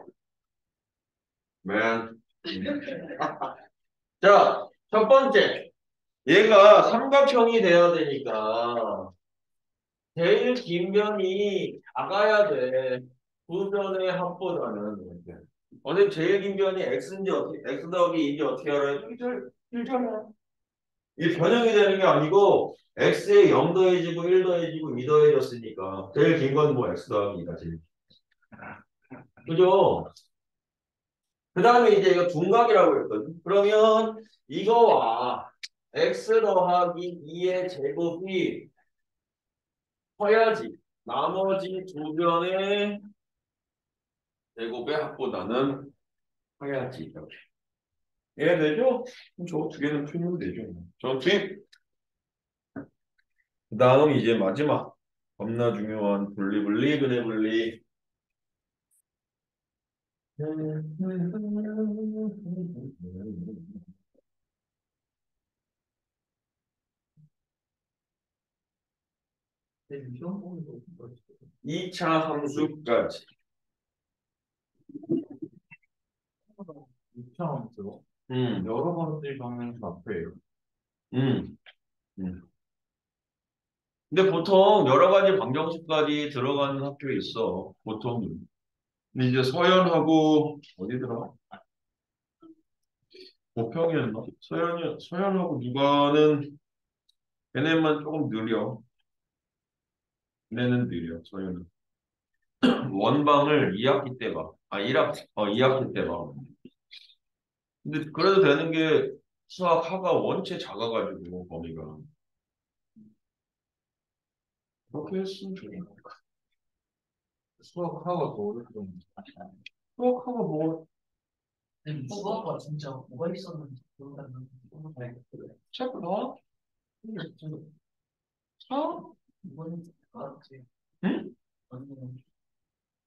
맨 자, 첫 번째 얘가 삼각형이 돼야 되니까 제일 긴 변이 작아야 돼. 두 변의 합보다는. 어제 제일 긴 변이 x인지 어떻게 x 더하기 2인지 어떻게 알아요? 여기 제일 길잖아. 이게 변형이 되는 게 아니고 x에 0 더해지고 1 더해지고 2 더해졌으니까 제일 긴 건 뭐 x 더하기 2가 제일. 그죠? 그 다음에 이제 이거 둔각이라고 했거든. 그러면 이거와 x 더하기 2의 제곱이 커야지. 나머지 두 변의 제곱의 합보다는 커야지. 이렇게. 이해되죠? 그럼 저 두 개는 풀면 되죠. 저 투입. 그 다음 이제 마지막. 겁나 중요한 분리, 근의 분리. 시험 보는 거 뭐지? 2차 함수까지. 유치원도 음, 여러 번째 방향 앞에요. 음, 음. 근데 보통 여러 가지 방정식까지 들어가는 학교에 있어. 보통. 근데 이제 서연하고 어디더라? 보평이었나? 서연하고 누가는 걔네만 조금 느려. 걔네는 느려. 서연은. 원방을 2학기 때 봐. 아, 2학기 때 봐. 근데 그래도 되는 게 수학 하가 원체 작아가지고 범위가. 그렇게 했으면 좋겠다. 수학 하가 더 어렵던데. 수학 하가 뭐 수학과 진짜 뭐가 있었는지 모르겠는데 책 봐? 사? 이번 알았지. 응? 아니면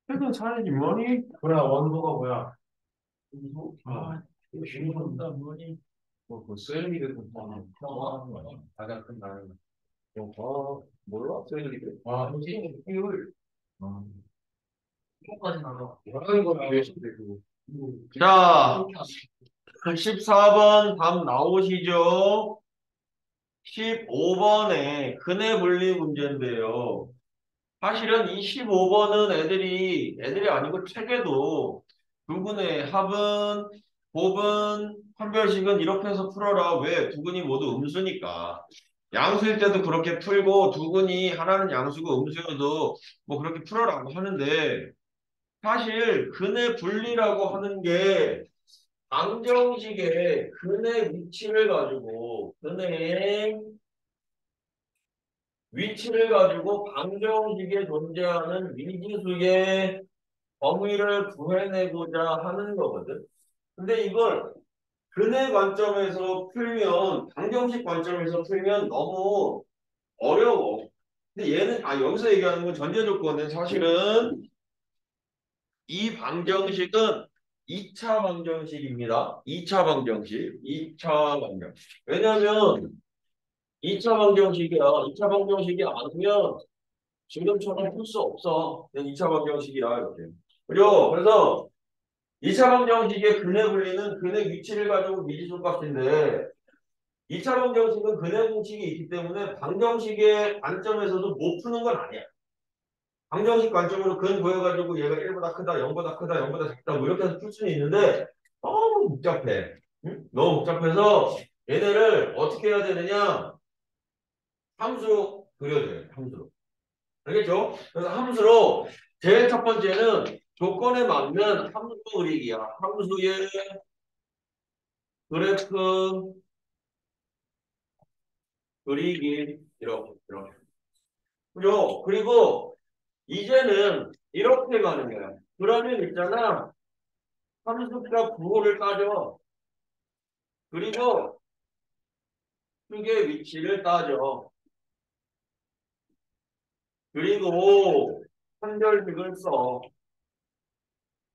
책은 사야지 뭐니? 그래 원소가 뭐야? 이거 이거 이거 뭐니? 뭐 그 셀이 됐던 거. 나와. 가장 큰 나는 몰라. 와, 선생님, 효율. 아, 이거까지 나가. 자, 14번 답 나오시죠? 15번에 근해 분리 문제인데요. 사실은 이 15번은 애들이 아니고 책에도 두근의 합은, 곱은, 판별식은 이렇게 해서 풀어라. 왜? 두근이 모두 음수니까. 양수일 때도 그렇게 풀고 두근이 하나는 양수고 음수여도 뭐 그렇게 풀어라고 하는데 사실 근의 분리라고 하는 게 방정식의 근의 위치를 가지고 근의 위치를 가지고 방정식에 존재하는 미지수의 범위를 구해내고자 하는 거거든. 근데 이걸 근의 관점에서 풀면 방정식 관점에서 풀면 너무 어려워. 근데 얘는 여기서 얘기하는 건 전제 조건은 사실은 이 방정식은 2차 방정식입니다. 2차 방정식. 2차 방정식. 왜냐면 2차 방정식이야. 2차 방정식이 아니면 지금처럼 풀 수 없어. 그냥 2차 방정식이야. 이렇게. 그래서 2차 방정식의 근해 분리는 근해 위치를 가지고 미지수 값인데 2차 방정식은 근해 공식이 있기 때문에 방정식의 관점에서도 못 푸는 건 아니야. 방정식 관점으로 근 보여가지고 얘가 1보다 크다, 0보다 크다, 0보다 작다 뭐 이렇게 해서 풀 수는 있는데 너무 복잡해. 응? 너무 복잡해서 얘네를 어떻게 해야 되느냐? 함수로 그려줘요. 함수로. 알겠죠? 그래서 함수로 제일 첫 번째는 조건에 맞는 함수 그리기야. 함수의 그래프 그리기 이렇게. 그죠? 그리고 이제는 이렇게 가는 거야. 그러면 있잖아. 함수값 구호를 따져. 그리고 축의 위치를 따져. 그리고 판별식을 써.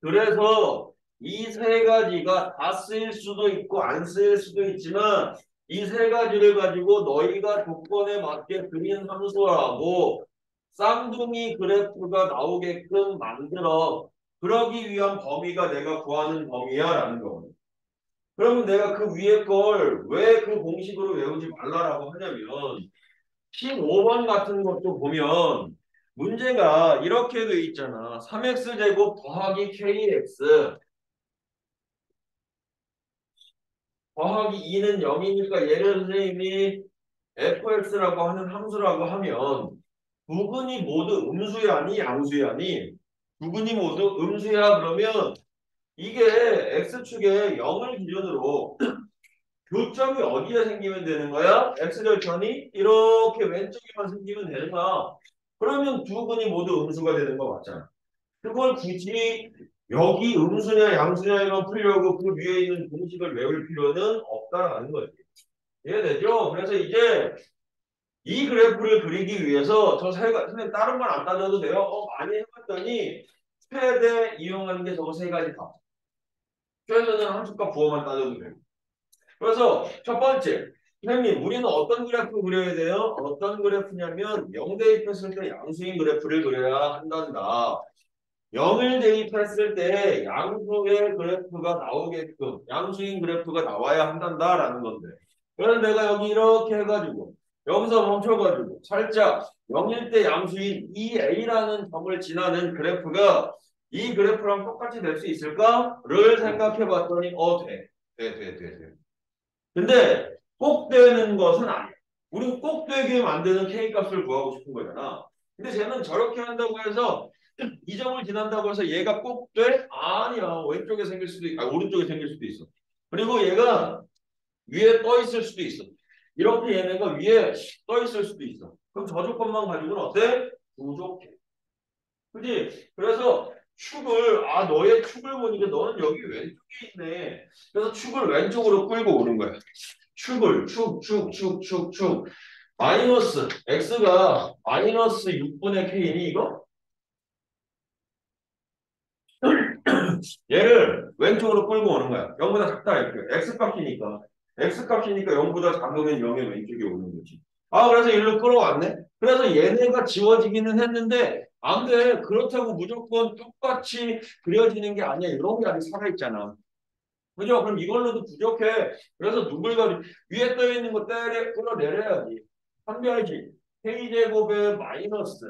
그래서 이 세 가지가 다 쓰일 수도 있고 안 쓰일 수도 있지만 이 세 가지를 가지고 너희가 조건에 맞게 그린 함수라고 쌍둥이 그래프가 나오게끔 만들어. 그러기 위한 범위가 내가 구하는 범위야 라는 거거든. 그러면 내가 그 위에 걸 왜 그 공식으로 외우지 말라라고 하냐면 15번 같은 것도 보면 문제가 이렇게 돼 있잖아. 3x제곱 더하기 kx 더하기 2는 0이니까 얘를 선생님이 fx라고 하는 함수라고 하면 부근이 모두 음수야니 양수야니 부근이 모두 음수야 그러면 이게 x축에 0을 기준으로 교점이 어디에 생기면 되는 거야? x절편이 이렇게 왼쪽에만 생기면 되는 거야. 그러면 두 근이 모두 음수가 되는 거 맞잖아. 그걸 굳이 여기 음수냐 양수냐만 풀려고 그 위에 있는 공식을 외울 필요는 없다라는 거지. 이해되죠? 그래서 이제 이 그래프를 그리기 위해서 저 세 가지, 선생님 다른 건 안 따져도 돼요? 많이 해봤더니 최대 이용하는 게 저거 세 가지 다. 최대는 함수값 부호만 따져도 돼요. 그래서 첫 번째, 선생님 우리는 어떤 그래프 그려야 돼요? 어떤 그래프냐면 0 대입했을 때 양수인 그래프를 그려야 한단다. 0을 대입했을 때 양수의 그래프가 나오게끔 양수인 그래프가 나와야 한단다라는 건데. 그래서 내가 여기 이렇게 해가지고 여기서 멈춰가지고 살짝 0일 때 양수인 EA라는 점을 지나는 그래프가 이 그래프랑 똑같이 될 수 있을까?를 생각해 봤더니 돼. 근데 꼭 되는 것은 아니야. 우린 꼭 되게 만드는 K값을 구하고 싶은 거잖아. 근데 쟤는 저렇게 한다고 해서 이 점을 지난다고 해서 얘가 꼭 돼? 아니야. 왼쪽에 생길 수도 있고 오른쪽에 생길 수도 있어. 그리고 얘가 위에 떠 있을 수도 있어. 이렇게 얘네가 위에 떠 있을 수도 있어. 그럼 저 조건만 가지고는 어때? 부족해. 그지? 그래서 너의 축을 보니까 너는 여기 왼쪽에 있네. 그래서 축을 왼쪽으로 끌고 오는 거야. 축. 마이너스, x가 마이너스 6분의 k니 이거? 얘를 왼쪽으로 끌고 오는 거야. 0보다 작다 이렇게. x값이니까. x값이니까 0보다 작으면 0의 왼쪽에 오는 거지. 아, 그래서 일로 끌어왔네. 그래서 얘네가 지워지기는 했는데 안 돼. 그렇다고 무조건 똑같이 그려지는 게 아니야. 이런 게 아직 살아있잖아. 그죠? 그럼 이걸로도 부족해. 그래서 누굴가 위에 떠 있는 거 끌어내려야지. 한별지. K제곱에 마이너스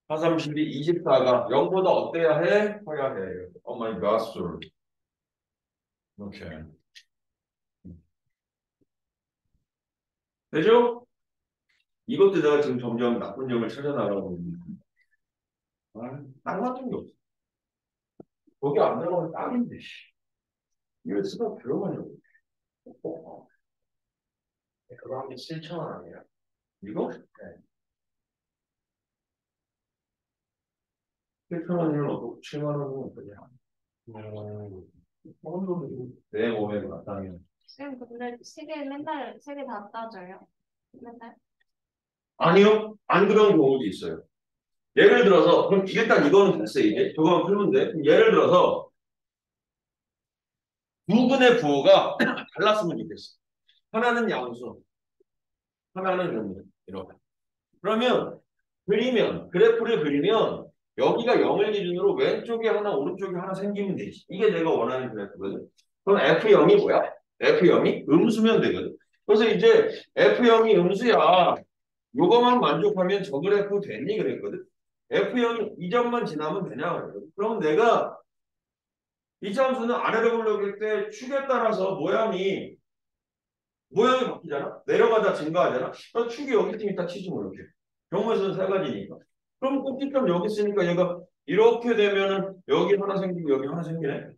432, 24가 0보다 어때야 해? 커야 해. Oh my God, sir. 이렇게. 되죠? 이것도 내가 지금 점점 나쁜 점을 찾아 나가고 있는 거야. 딱 맞은 게 없어. 거기 안 들어가면 딱인데, 씨. 이거 쓰다 들어가냐고. 그거 하면 7,000원 아니에요? 이거? 네. 7,000원이면 어떻고 7만 원이면 그냥. 내 몸에 맞다면. 쌤, 근데 시계 맨날 세 개 다 따져요? 맨날? 아니요. 안 그런 경우도 있어요. 예를 들어서, 그럼 일단 이거는 됐어, 이제. 저거만 풀면 돼. 그럼 예를 들어서, 두 근의 부호가 달랐으면 좋겠어. 하나는 양수, 하나는 음수. 이렇게. 그러면, 그래프를 그리면, 여기가 0을 기준으로 왼쪽에 하나, 오른쪽에 하나 생기면 되지. 이게 내가 원하는 그래프거든. 그럼 F0이 뭐야? F0이 음수면 되거든. 그래서 이제 F0이 음수야. 요거만 만족하면 저 그래프 됐니? 그랬거든. F0이 이 점만 지나면 되냐? 그랬거든. 그럼 내가 이 함수는 아래로 올라갈 때 축에 따라서 모양이 바뀌잖아. 내려가다 증가하잖아. 그럼 축이 여기 있으면 딱 치지 뭐 이렇게. 경우의 수는 세 가지니까. 그럼 꼭지점 여기 있으니까 얘가 이렇게 되면은 여기 하나 생기고 여기 하나 생기네.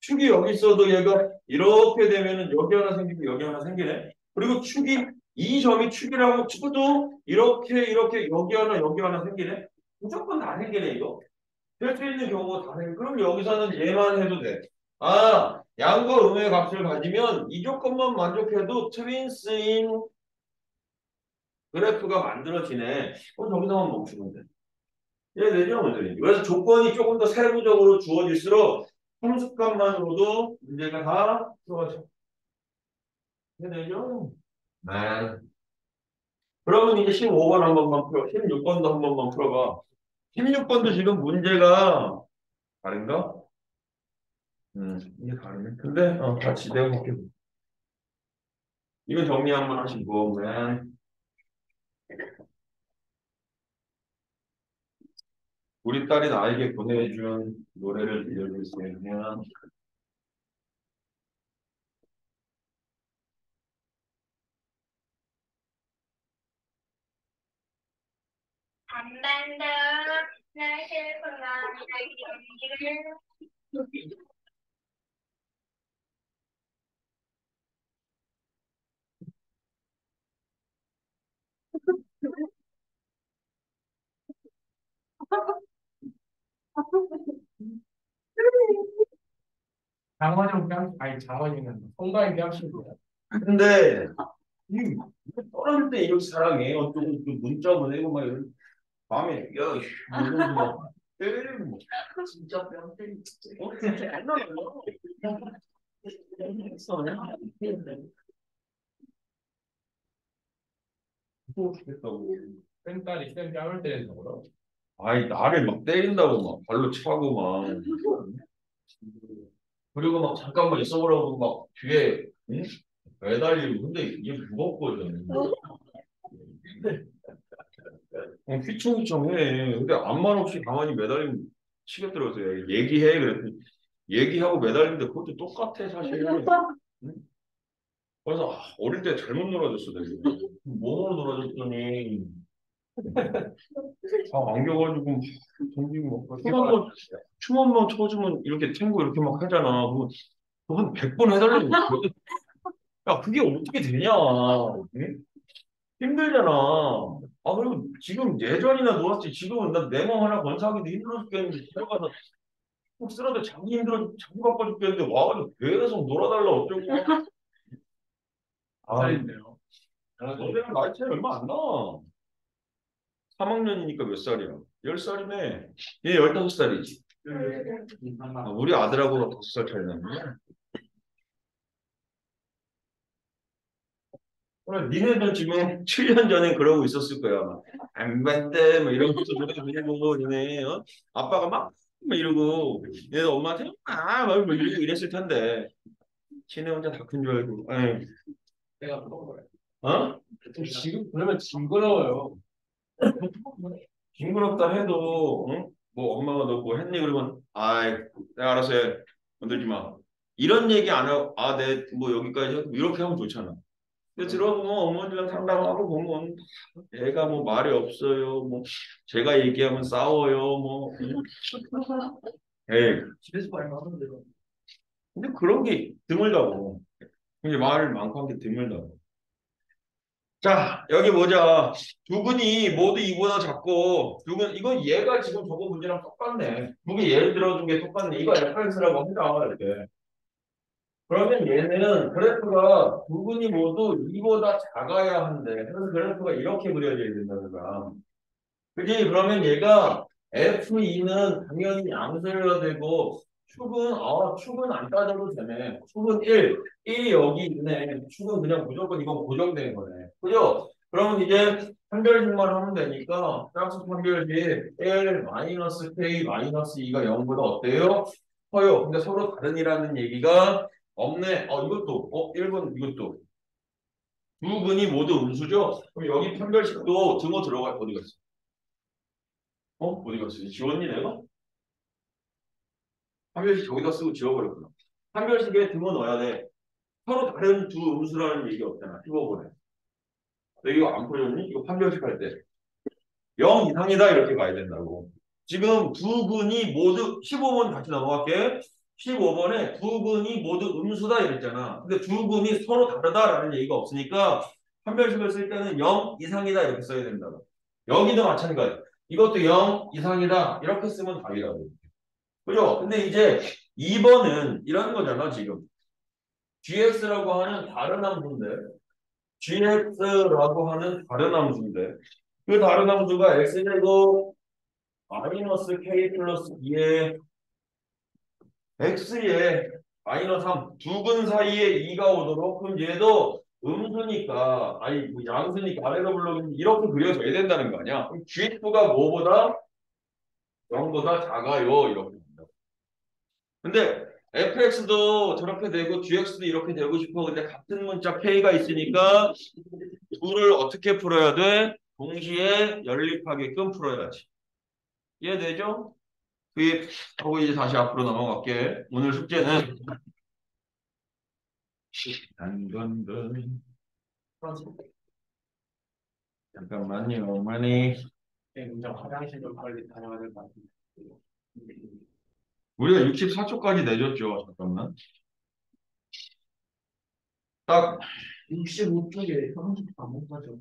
축이 여기 있어도 얘가 이렇게 되면은 여기 하나 생기고 여기 하나 생기네. 그리고 축이 이 점이 축이라고 쳐도 이렇게 여기 하나 생기네. 무조건 다 생기네 이거. 될 수 있는 경우가 다 생겨. 그럼 여기서는 얘만 해도 돼. 아, 양과 음의 값을 가지면 이 조건만 만족해도 트윈스인 그래프가 만들어지네. 그럼 저기서만 멈추면 돼. 이해되죠? 문제는. 그래서 조건이 조금 더 세부적으로 주어질수록 함수값만으로도 문제가 다 풀어져. 이해되죠? 네. 그러면 이제 15번 한 번만 풀어. 16번도 한 번만 풀어봐. 16번도 지금 문제가 다른가? 이게 다르네. 근데, 같이 내가 볼게. 이거 정리 한번 하시고, 맨. 우리 딸이 나에게 보내준 노래를 들려줄 수 있는, 담배는 내 슬픈 얘기를 장원영 뺨, 아니 장원영은 송가인 뺨친구야. 근데, 이, 떨어질 때 이렇게 사랑해. 어쩌고 그 문자 보내고 막 이런, 밤에, 야, 이씨, 이러면서 막, 때리고 뭐. 진짜 뺨 때리지. 안 나요. 또 죽겠다고. 쌤딸이 쌤 뺨을 때리는 거로. 아이, 나를 막 때린다고 막 발로 차고 막. 그리고 막 잠깐만 있어보라고 막 뒤에 응? 매달리고. 근데 이게 무겁거든. 휘청휘청해. 근데 암만 없이 가만히 매달리면 치겠더라고요. 얘기해. 그랬더니 얘기하고 매달리는데 그것도 똑같아 사실은. 응? 그래서 어릴 때 잘못 놀아줬어 내가. 몸으로 놀아줬더니 안겨가지고 막 던지고 막 춤 한번 춰주면 이렇게 탱고 이렇게 막 하잖아. 그거 한 100번 해달라고 그러거든. 야 그게 어떻게 되냐. 응? 힘들잖아. 그리고 지금 예전이나 놀았지. 지금은 나 내 몸 하나 건사하기도 힘들어 죽겠는데 들어가서 꼭 쓰러져 자기 힘들어 자기 바빠 죽겠는데 와가지고 계속 놀아달라 어쩌고. 아, 살인데요. 너네랑 나이 차이 얼마 안 나. 3학년이니까 몇 살이야? 10살이네. 얘 15살이지. 우리 아들하고 5살 차이 나네. 니네들 지금 7년 전에 그러고 있었을 거야. 막, 안 반대, 뭐 이런 것도 그러고, 니네, 아빠가 막 이러고, 얘네 엄마한테, 뭐 이러고 이랬을 텐데. 지네 혼자 다 큰 줄 알고. 에이, 내가 그런 거야. 어? 지금 그러면 징그러워요. 징그럽다 해도, 응? 뭐 엄마가 너 뭐 했니? 그러면, 아이, 내가 알아서 해. 건들지 마. 이런 얘기 안 하고, 내 뭐 여기까지 하고, 이렇게 하면 좋잖아. 근데 들어보면 어머니랑 상담하고 보면 애가 뭐 말이 없어요. 뭐 제가 얘기하면 싸워요. 뭐 에이, 집에서 말 많은데. 근데 그런 게 드물다고. 이제 말 많고 한 게 드물다고. 자, 여기 보자. 두근이 모두 이보다 작고 두근 이건 얘가 지금 저거 문제랑 똑같네. 두 개 예를 들어준 게 똑같네. 이거 FX라고 하자 이렇게. 그러면 얘는 그래프가 두근이 모두 이보다 작아야 한대. 그래서 그래프가 이렇게 그려져야 된다는 거야. 그지? 그러면 얘가 F2는 당연히 양수여야 되고 축은 안 따져도 되네. 축은 1, 1이 여기 있네. 축은 그냥 무조건 이건 고정된 거네. 그죠? 그러면 이제 판별식만 하면 되니까 짝수 판별식 1 마이너스 K 마이너스 2가 0보다 어때요? 커요. 근데 서로 다른이라는 얘기가 없네. 이것도 1번 이것도 두 근이 모두 음수죠? 그럼 여기 판별식도 등호 들어가 어디 갔어? 어디 갔어? 지웠니 내가? 판별식 저기다 쓰고 지워버렸구나. 판별식에 등호 넣어야 돼. 서로 다른 두 음수라는 얘기 없잖아. 15번에. 너 이거 안 풀렸니? 이거 판별식 할 때. 0 이상이다 이렇게 가야 된다고. 지금 두 근이 모두 15번 다시 넘어갈게. 15번에 두 근이 모두 음수다 이랬잖아. 근데 두 근이 서로 다르다라는 얘기가 없으니까 판별식을 쓸 때는 0 이상이다 이렇게 써야 된다고. 여기도 마찬가지. 이것도 0 이상이다 이렇게 쓰면 답이라고. 그죠? 근데 이제 2번은 이런 거잖아, 지금. gx라고 하는 다른 함수인데, gx라고 하는 다른 함수인데, 그 다른 함수가 x제곱 마이너스 k 플러스 2에 x에 마이너스 3, 두 근 사이에 2가 오도록, 그럼 얘도 음수니까, 아니, 뭐 양수니까 아래로 불러면 이렇게 그려져야 된다는 거 아니야? 그럼 gx가 뭐보다? 0보다 작아요, 이렇게. 근데 fx도 저렇게 되고 gx도 이렇게 되고 싶어. 근데 같은 문자 k가 있으니까 둘을 어떻게 풀어야 돼? 동시에 연립하게끔 풀어야지. 이해되죠? 하고 이제 다시 앞으로 넘어갈게. 오늘 숙제는 단건건 잠깐만요. 어머니. 문장 화장실 좀 빨리 다녀야 될 것 같은데. 우리가 64초까지 내줬죠. 잠깐만. 딱 65쪽에 30반복까지.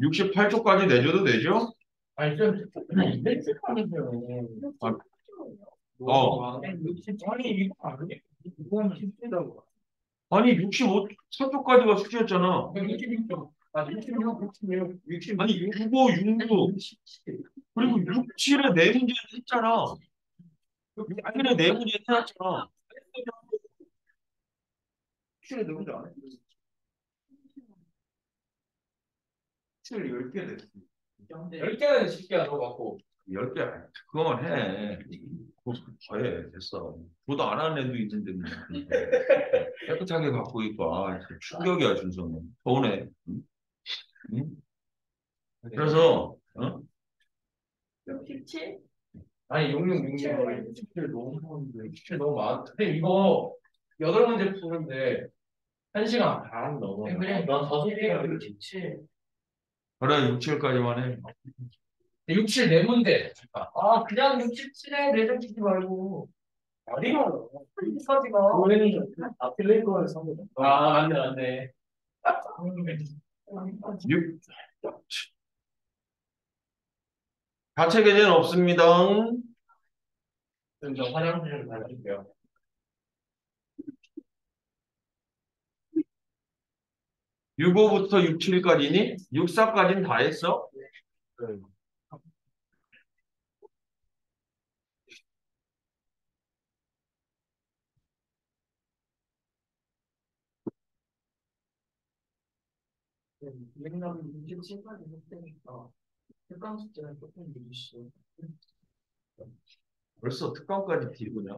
68초까지 내줘도 되죠? 아니, 좀, 일찍 하면서요. 아, 아니, 60, 아니, 이거 아니야? 이거 하면 10대라고. 아니 65초까지가 숙제였잖아. 66쪽. 아, 66, 66, 60. 아니 65, 66 그리고 67에 네 문제 했잖아. 67에 네 문제 해놨잖아. 67에 네 문제 안 했어. 67 10개 됐어. 10개는 쉽게 안 넣어갖고. 10개 그거만 해. 그거 더 해. 됐어. 그것도 안 하는 애도 있는데 뭐. 깨끗하게 갖고 있고 진짜 충격이야 준성은. 서운해. 응? 응? 그래서 67? 아니, 66, 67 너무 많은데. 67 너무 많아. 근데 이거 8문제 푸는데 1시간 반 넘어. 그래, 넌 5개가 67. 그래 67까지만 해. 67 4문제. 아, 그냥 67에 내전 치지 말고. 아니야. 여기까지가. 그거는 플레이거에서 한 거. 맞네, 맞네. 6 자체 계제는 없습니다. 그럼 저 화장실 좀 다녀올게요. 65부터 67까지니? 64까지는 다 했어? 맥락이 27까지 했으니까 특강 숙제는 조금 늦으시죠. 벌써 특강까지 뒤구냐?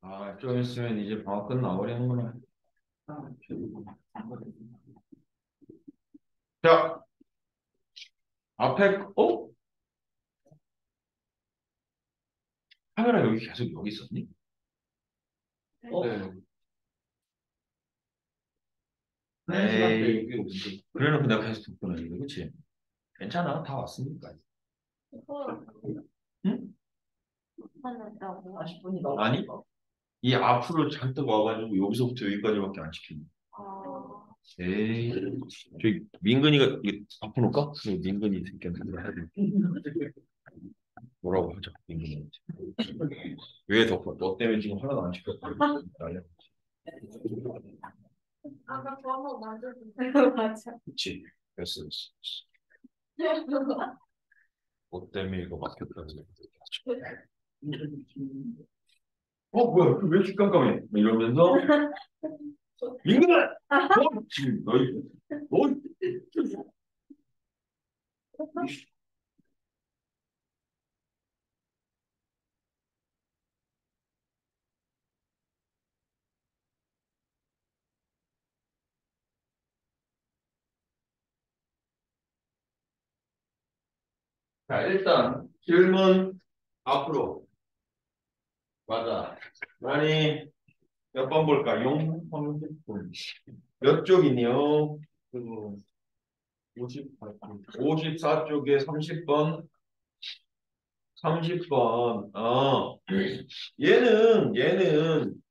아, 좀 있으면 이제 방학 끝나버리는구나. 자, 앞에, 카메라 여기 계속 여기 있었니? 네. 에이, 그래놓고 내가 계속 듣구나, 이거, 그치? 괜찮아, 다 왔으니까. 이거 응? 못하는다고. 40분이 넘어. 아니? 이 앞으로 잔뜩 와가지고 여기서부터 여기까지밖에 안 시키는. 아, 에이, 저기 민근이가 이게 바꿔놓을까? 민근이 새끼한테 뭐라고 하자, 민근이한테. 왜 덮어? 너 때문에 지금 하나도 안 시켰어. 난리야. 아까 그거 한번 만져주세요. 맞아. 그치? 됐어, 됐어. 너 때문에 이거 막혔다고. 뭐야, 왜 이렇게 깜깜해? 막 이러면서 민근아! 너 지금 너 자, 일단 질문 앞으로 맞아. 아니 몇 번 볼까? 용 30분. 몇 쪽이니요? 그리고 58분. 54쪽에 30번. 30번. 얘는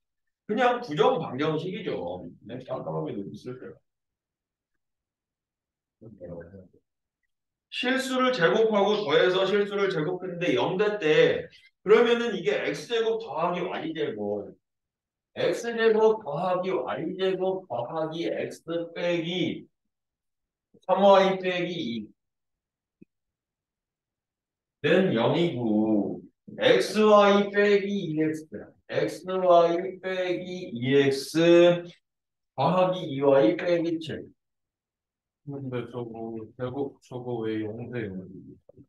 그냥 부정 방정식이죠. 네, 깜깜하게 있을 거예요. 실수를 제곱하고 더해서 실수를 제곱했는데 0대 때 그러면은 이게 x제곱 더하기 y제곱 x제곱 더하기 y제곱 더하기 x 빼기 3y 빼기 2는 0이고 xy 빼기 2x xy 빼기 2x 더하기 2y 빼기 7 근데 저거 왜 영세요?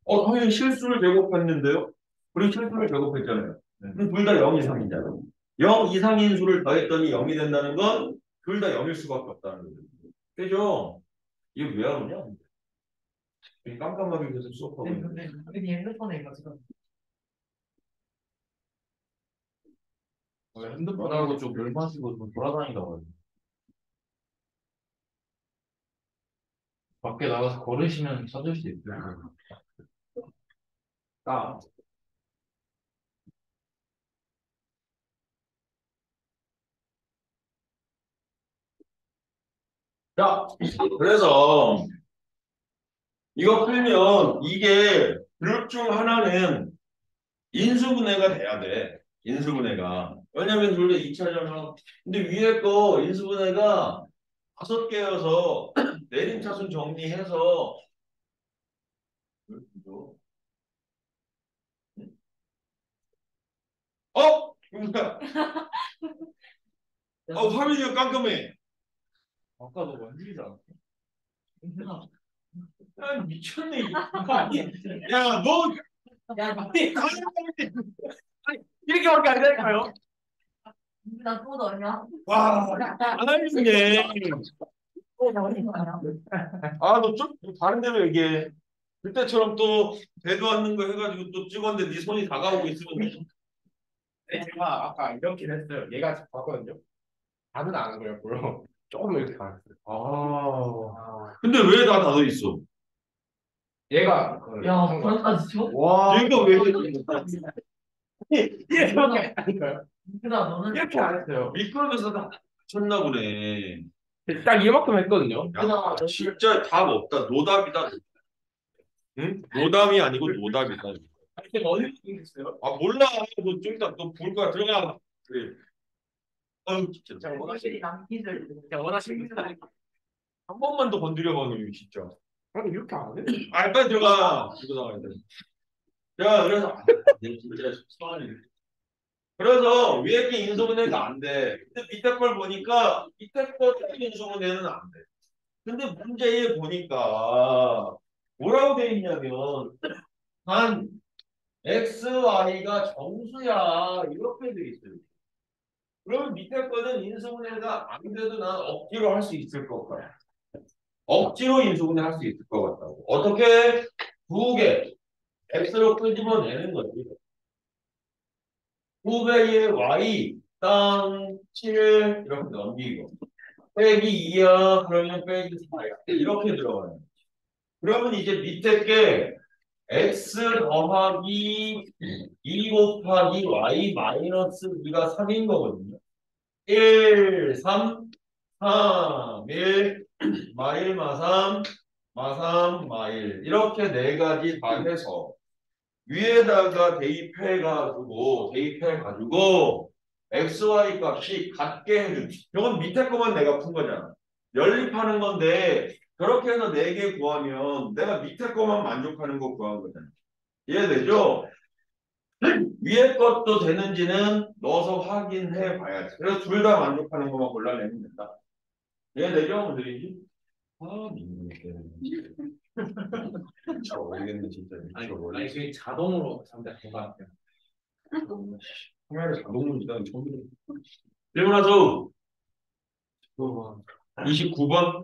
당연히 실수를 제곱했는데요. 우리 실수를 제곱했잖아요. 둘 다 0 이상이잖아. 0 이상인 수를 더했더니 0이 된다는 건 둘 다 0일 수밖에 없다는 거죠. 그죠? 이거 왜 하느냐? 깜깜하게 계속 수업하고 있는데. 근데 핸드폰에 이거 지금 핸드폰하고 좀 물 마시고 좀 돌아다니다가 밖에 나가서 걸으시면 찾을 수 있어요. 아. 자, 그래서 이거 풀면 이게 그룹 중 하나는 인수분해가 돼야 돼. 인수분해가. 왜냐면 둘 다 2차잖아. 근데 위에 거 인수분해가 5개여서 내림차순 정리해서 뭐야? 화면이 깜깜해. 아까도 원질이지 않았어? 야, 미쳤네. 이거 아니, 야, 너 야, 맞네. 아니, 이렇게밖에 안 될까요? 나 그거 너냐? 와, 아니네. 그거 너는 거냐? 너 좀 다른 데로 얘기해. 그때처럼 또 대도 않는 거 해가지고 또 찍었는데 네 손이 다가오고 있으면 제가 아까 이렇게 했어요. 얘가 봤거든요. 다는 안 그랬고요. 조금 이렇게 가았어요. 근데 왜 다 닫아 있어? 얘가 야, 그런까지 줘? 와. 얘가 왜 이렇게 아닌가요? 그다 너는 이렇게 안 했어요. 미끄러져서 다 쳤나 보네. 딱 이만큼 했거든요. 야, 진짜 답 없다. 노답이다. 응? 노담이 아니고 노답이다. 제가 어디 했어요? 몰라. 너좀 이따 너볼 거야. 들어가. 그래. 진짜. 제가 원하시는 기술, 제가 원하시는 기술. 한 번만 더 건드려봐, 너 진짜. 아니 이렇게 안 해? 아, 빨리 들어가. 이거 나가야 돼. 야, 그래서 진짜 속상하네. 그래서 위에 게 인수분해가 안 돼. 근데 밑에 걸 보니까 밑에 거 인수분해는 안 돼. 근데 문제에 보니까 뭐라고 돼 있냐면 한 x, y가 정수야 이렇게 돼 있어요. 그러면 밑에 거는 인수분해가 안 돼도 난 억지로 할 수 있을 것 같아. 억지로 인수분해 할 수 있을 것 같다고. 어떻게? 두 개. x로 끄집어내는 거지. 9배의 y 땅 7 이렇게 넘기고 빼기 2야 그러면 빼기 4야 이렇게 들어가요. 그러면 이제 밑에 게 x 더하기 2 곱하기 y 마이너스 2가 3인 거거든요. 1, 3, 3, 1, 마1, 마3, 마3, 마1 이렇게 네 가지 다 해서 위에다가 대입해가지고 XY 값이 같게 해준. 이건 밑에 거만 내가 푼 거잖아. 연립하는 건데 그렇게 해서 4개 구하면 내가 밑에 거만 만족하는 거 구한 거잖아. 이해되죠? 위에 것도 되는지는 넣어서 확인해 봐야지. 그래서 둘 다 만족하는 것만 골라내면 된다. 이해되죠? 무슨인지? 아, 민폐. 잘 모르겠네 진짜. 아니 그게 자동으로 잠깐 것 같아요. 카메라 자동으로 일단 처음 들어. 질문하소. 29번.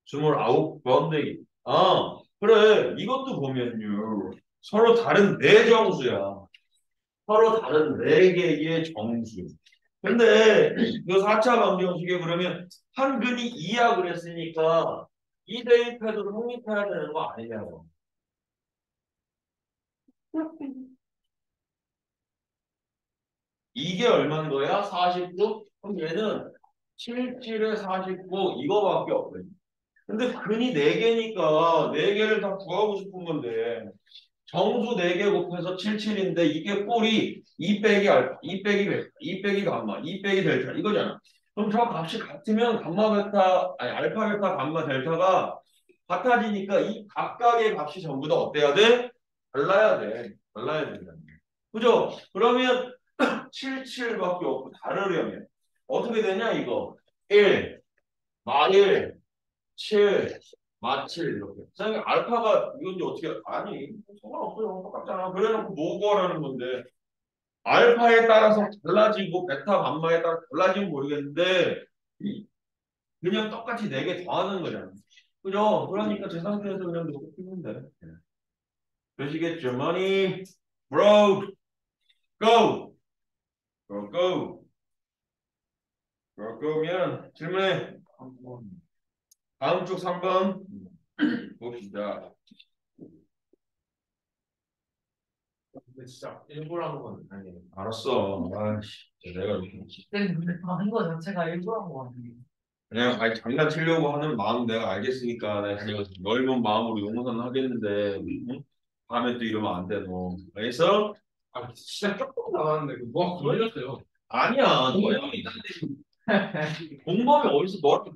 29번 내기. 아, 그래. 이것도 보면요. 서로 다른 네 정수야. 서로 다른 네 개의 정수. 근데 이 4차 방정식에 그러면 한근이 2야 그랬으니까 이 대입해도 성립해야 되는 거 아니냐고. 이게 얼마인 거야? 49? 그럼 얘는 77에 49 이거밖에 없거든. 근데 근이 4개니까 4개를 다 구하고 싶은 건데 정수 4개 곱해서 77인데 이게 꼴이 2 빼기 알파, 2 빼기 베타, 2 빼기 감마, 2 빼기 델타 이거잖아. 그럼 저 값이 같으면 감마 베타, 아니 알파 베타 감마 델타가 같아지니까 이 각각의 값이 전부 다 어때야 돼? 달라야 돼. 달라야 된다. 그죠? 그러면 77밖에 없고 다르려면 어떻게 되냐 이거 1, 마1, 7, 마7 이렇게 선생님 알파가 이건지 어떻게 아니 상관없어요 똑같잖아 그래놓고 뭐 구하라는 건데 알파에 따라서 달라지고 베타 감마에 따라 달라지면 모르겠는데 그냥 똑같이 4개 더하는 거잖아 그죠? 그러니까 제 상태에서 그냥 놓고 피면 돼 그러시겠죠? Money, bro, go, go, go 그러면 질문해. 다음 쪽 3번 봅시다. 근데 진짜 일부러 한 건 아니에요. 알았어. 아이씨, 내가 이렇게 근데 한거 자체가 일부러 한거 같아요. 그냥 아니 장난치려고 하는 마음 내가 알겠으니까 내가 그냥 넓은 마음으로 용서는 하겠는데 응? 다음에 또 이러면 안 돼, 너. 알겠어? 아 진짜 조금 나왔는데 뭐가 걸렸어요. 아니야. 너야. 공범이 어디서 너한테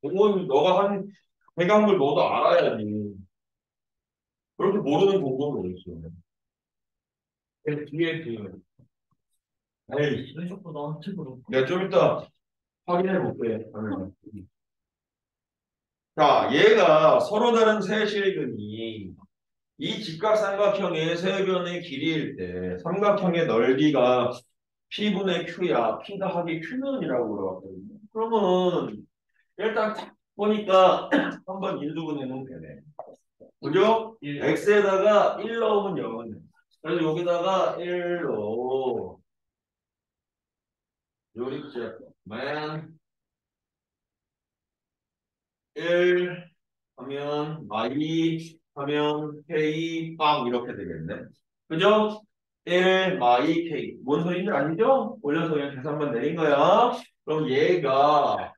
공범이 너가 한 배간 걸 너도 알아야지. 그렇게 모르는 공범이 어딨어. 그 뒤에 그 에이, 왜 자꾸 나한테 그러? 내가 좀 이따 확인해 볼게. 화면에. 자, 얘가 서로 다른 세 실근이 이 직각삼각형의 세 변의 길이일 때 삼각형의 넓이가 P분의 Q야. P 더하기 Q는이라고 그러거든요. 그러면 일단 딱 보니까 한번 인수분해는 되네. 그죠? X에다가 1 넣으면 0은 돼. 그래서 여기다가 1 넣어. 요리째 맨 1 하면 마이 하면 K 빵 이렇게 되겠네. 그죠? 1 마이 K. 뭔 소리인지 아니죠? 올려서 그냥 계산만 내린 거야. 그럼 얘가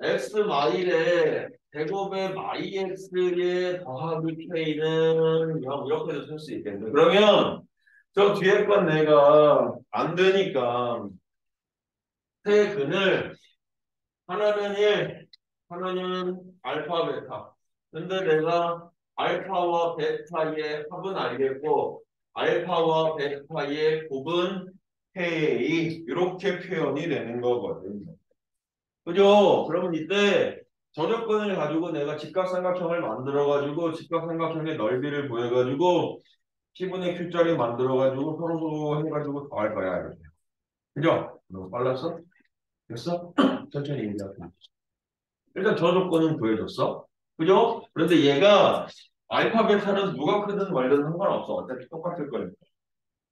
X 마일에 제곱의 마이 X의 더하기 K는 0 이렇게도 쓸 수 있겠네. 그러면 저 뒤에 건 내가 안 되니까 세 근을 하나는 1, 하나는 알파, 베타. 근데 내가 알파와 베타의 합은 알겠고, 알파와 베타의 곱은 K, 이렇게 표현이 되는 거거든. 그죠? 그러면 이때 저조건을 가지고 내가 직각삼각형을 만들어가지고 직각삼각형의 넓이를 구해가지고 P분의 Q짜리 만들어가지고 서로 해가지고 더할 거야. 이렇게. 그죠? 너무 빨랐어? 됐어? 천천히 얘기하고. 일단 저 조건은 구해줬어. 그죠? 그런데 얘가 알파, 베타는 누가 크든 말든 상관없어. 어차피 똑같을 거니까.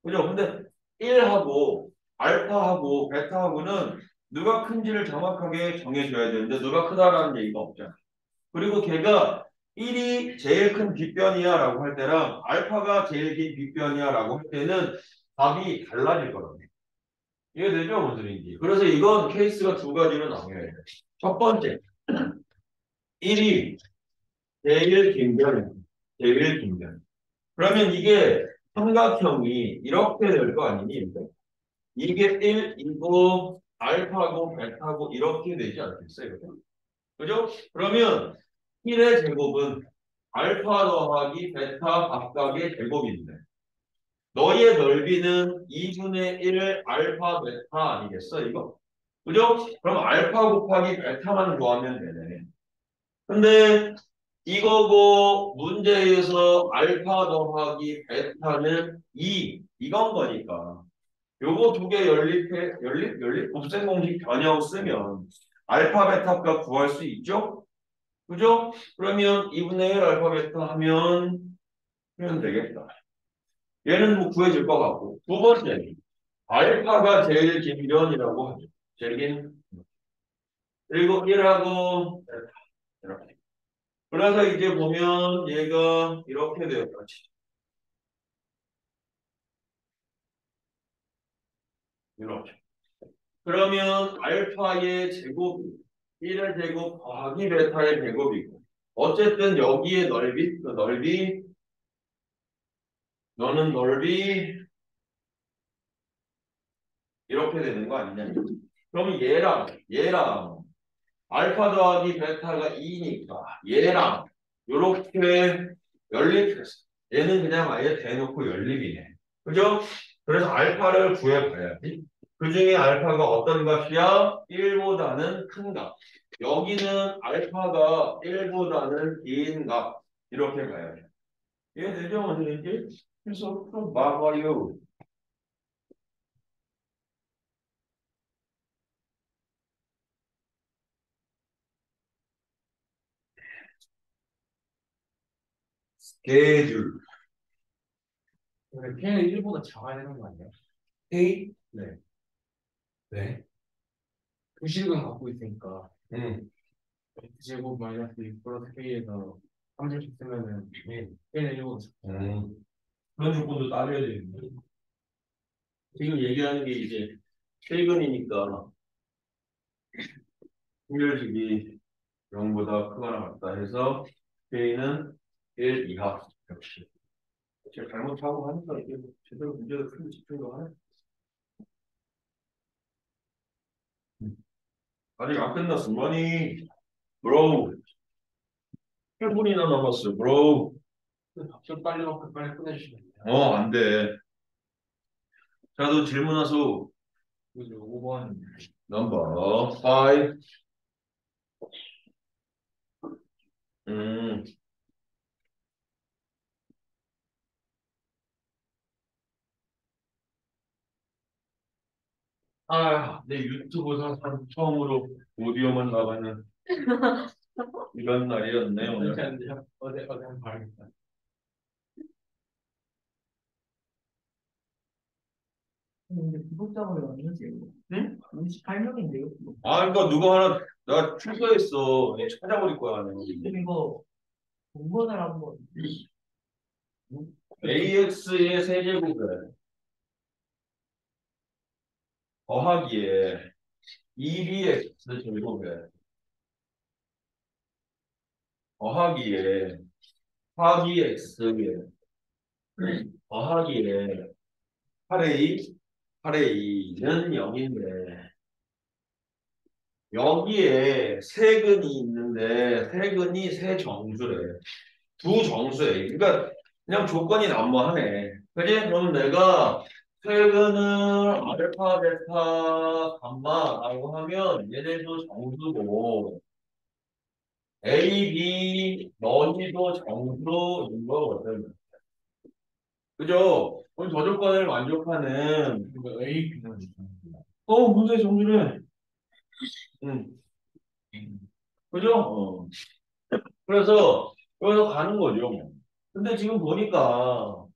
그죠? 근데 1하고 알파하고 베타하고는 누가 큰지를 정확하게 정해줘야 되는데 누가 크다라는 얘기가 없잖아. 그리고 걔가 1이 제일 큰 빗변이야 라고 할 때랑 알파가 제일 긴 빗변이야 라고 할 때는 답이 달라질 거거든요. 이해되죠? 무슨 얘기인지. 그래서 이건 케이스가 두 가지로 나뉘어야 돼. 첫 번째, 1이 제일 긴 변이야. 제일 긴 변. 그러면 이게 삼각형이 이렇게 될 거 아니니? 이게 1이고 알파고 베타고 이렇게 되지 않겠어요? 그죠? 그러면 1의 제곱은 알파 더하기 베타 각각의 제곱인데 너의 넓이는 2분의 1 알파 베타 아니겠어 이거? 그죠? 그럼 알파 곱하기 베타만 구하면 되네. 근데 이거고 문제에서 알파 더하기 베타는 2 이건 거니까 요거 두 개 연립 곱셈 공식 변형 쓰면 알파 베타 값 구할 수 있죠? 그죠? 그러면 2분의 1 알파 베타 하면 되겠다. 얘는 뭐 구해질 것 같고 두 번째는 알파가 제일 긴 변이라고 하죠. 제일 긴 그리고 1하고 이렇게. 그래서 이제 보면 얘가 이렇게 되었지. 이렇게. 그러면 알파의 제곱이 1의 제곱 더하기 베타의 제곱이고 어쨌든 여기에 넓이 그 넓이 너는 넓이 이렇게 되는 거 아니냐. 그러면 얘랑 알파 더하기 베타가 2니까 얘랑 이렇게 연립했어. 얘는 그냥 아예 대놓고 연립이네. 그죠? 그래서 알파를 구해봐야지. 그 중에 알파가 어떤 값이야? 1보다는 큰 값. 여기는 알파가 1보다는 긴 값. 이렇게 가야 돼. 이해되죠? 선생님? 그래서 좀 막아요. 스케줄. K는 1보다 작아야 되는 거 아니야? K? 네. 네. 구식은 갖고 있으니까 응. 제곱 마이너스 6 플러스 K에서 3을 쓰면은 K는 1보다 작아. 그런 조건도 따져야 되는데. 지금 얘기하는 게 이제 최근이니까 확률식이 0보다 크거나 같다 해서 K는 1 이하 역시. 제가 잘못하고 하니까 이게 제대로 문제가 큰 집중도 하네. 아직 안 끝났어. 머니, 브로우. 8분이나 남았어, 브로우. 좀 빨리 먹고 빨리 끝내주시면 돼요. 안 돼. 자, 너 질문하소. 그리고 5번 넘버 5. 음, 내 유튜브 사상 처음으로 오디오만 나가는 이런 날이었네, 오늘. 어제 안 돼요? 어제 한번 봐야겠다. 근데 구독자분이 아니지. 응? 28명인데요. 그러니까 누가 하나, 나 출소했어. 찾아버릴 거야, 내가. 이거 본문을 한번 AX의 세제곱을 더하기에 2BX 제곱에 더하기에 4BX에 더하기에 8A, 8A는 0인데 여기에 세근이 있는데 세근이 세 정수래. 두 정수에. 그러니까 그냥 조건이 난무하네. 그지? 그럼 내가 세근을 알파, 베타, 감마라고 하면 얘네도 정수고 A, B, 너희도 정수인 거거든. 그죠? 그럼 저 조건을 만족하는 이거 A, B는 문제 정수래. 응. 그죠? 그래서 여기서 가는 거죠. 뭐. 근데 지금 보니까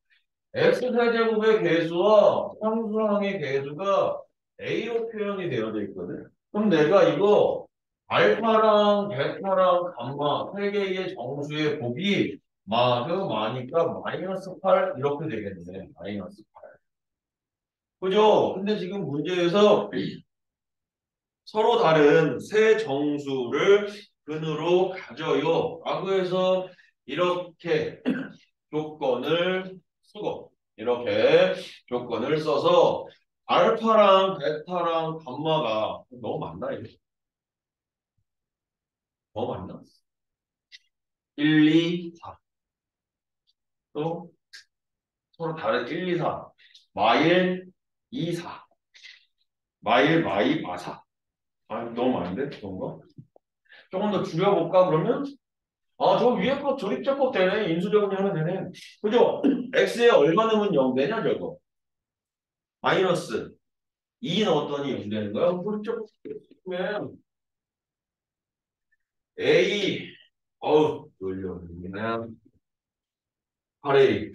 X세제곱의 계수와 상수항의 계수가 A로 표현이 되어져 있거든. 그럼 내가 이거 알파랑 베타랑 감마 세 개의 정수의 곱이 마니까 마이너스 8 이렇게 되겠네. 마이너스 8. 그죠? 근데 지금 문제에서 서로 다른 세 정수를 근으로 가져요. 라고 해서 이렇게 조건을 쓰고 이렇게 조건을 써서 알파랑 베타랑 감마가 너무 많나 이게? 너무 많나? 1, 2, 4. 또 서로 다른 1, 2, 4. 마일 2, 4. 마이, 마사. 너무 많은데? 그런 거? 조금 더 줄여볼까 그러면? 저 위에 거 조립제법 되네. 인수정리하면 되네. 그죠? x에 얼마 넣으면 0 되냐 저거? 마이너스 2 넣었더니 0 되는 거야? 조립제법 A 놀려 그냥 8A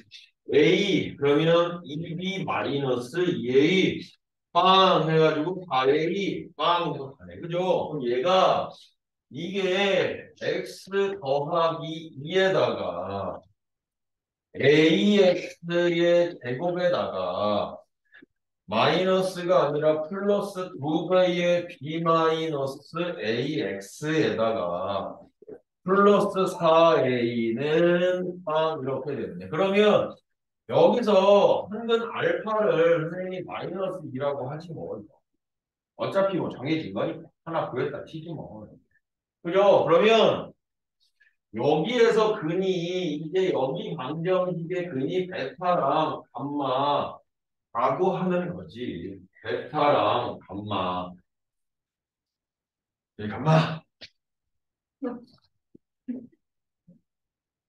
A 그러면 2B 마이너스 2A 빵 해가지고 4A 빵 해서 가네 그죠? 그럼 얘가 이게 X 더하기 2에다가 AX의 제곱에다가 마이너스가 아니라 플러스 2배의 B 마이너스 AX에다가 플러스 4a는 이렇게 됐네. 그러면 여기서 한근 알파를 선생님이 마이너스 2라고 하지 뭐. 어차피 뭐 정해진 거니까 하나 구했다 치지 뭐. 그죠? 그러면 여기에서 근이 이제 여기 방정식의 근이 베타랑 감마라고 하는 거지. 베타랑 감마. 감마.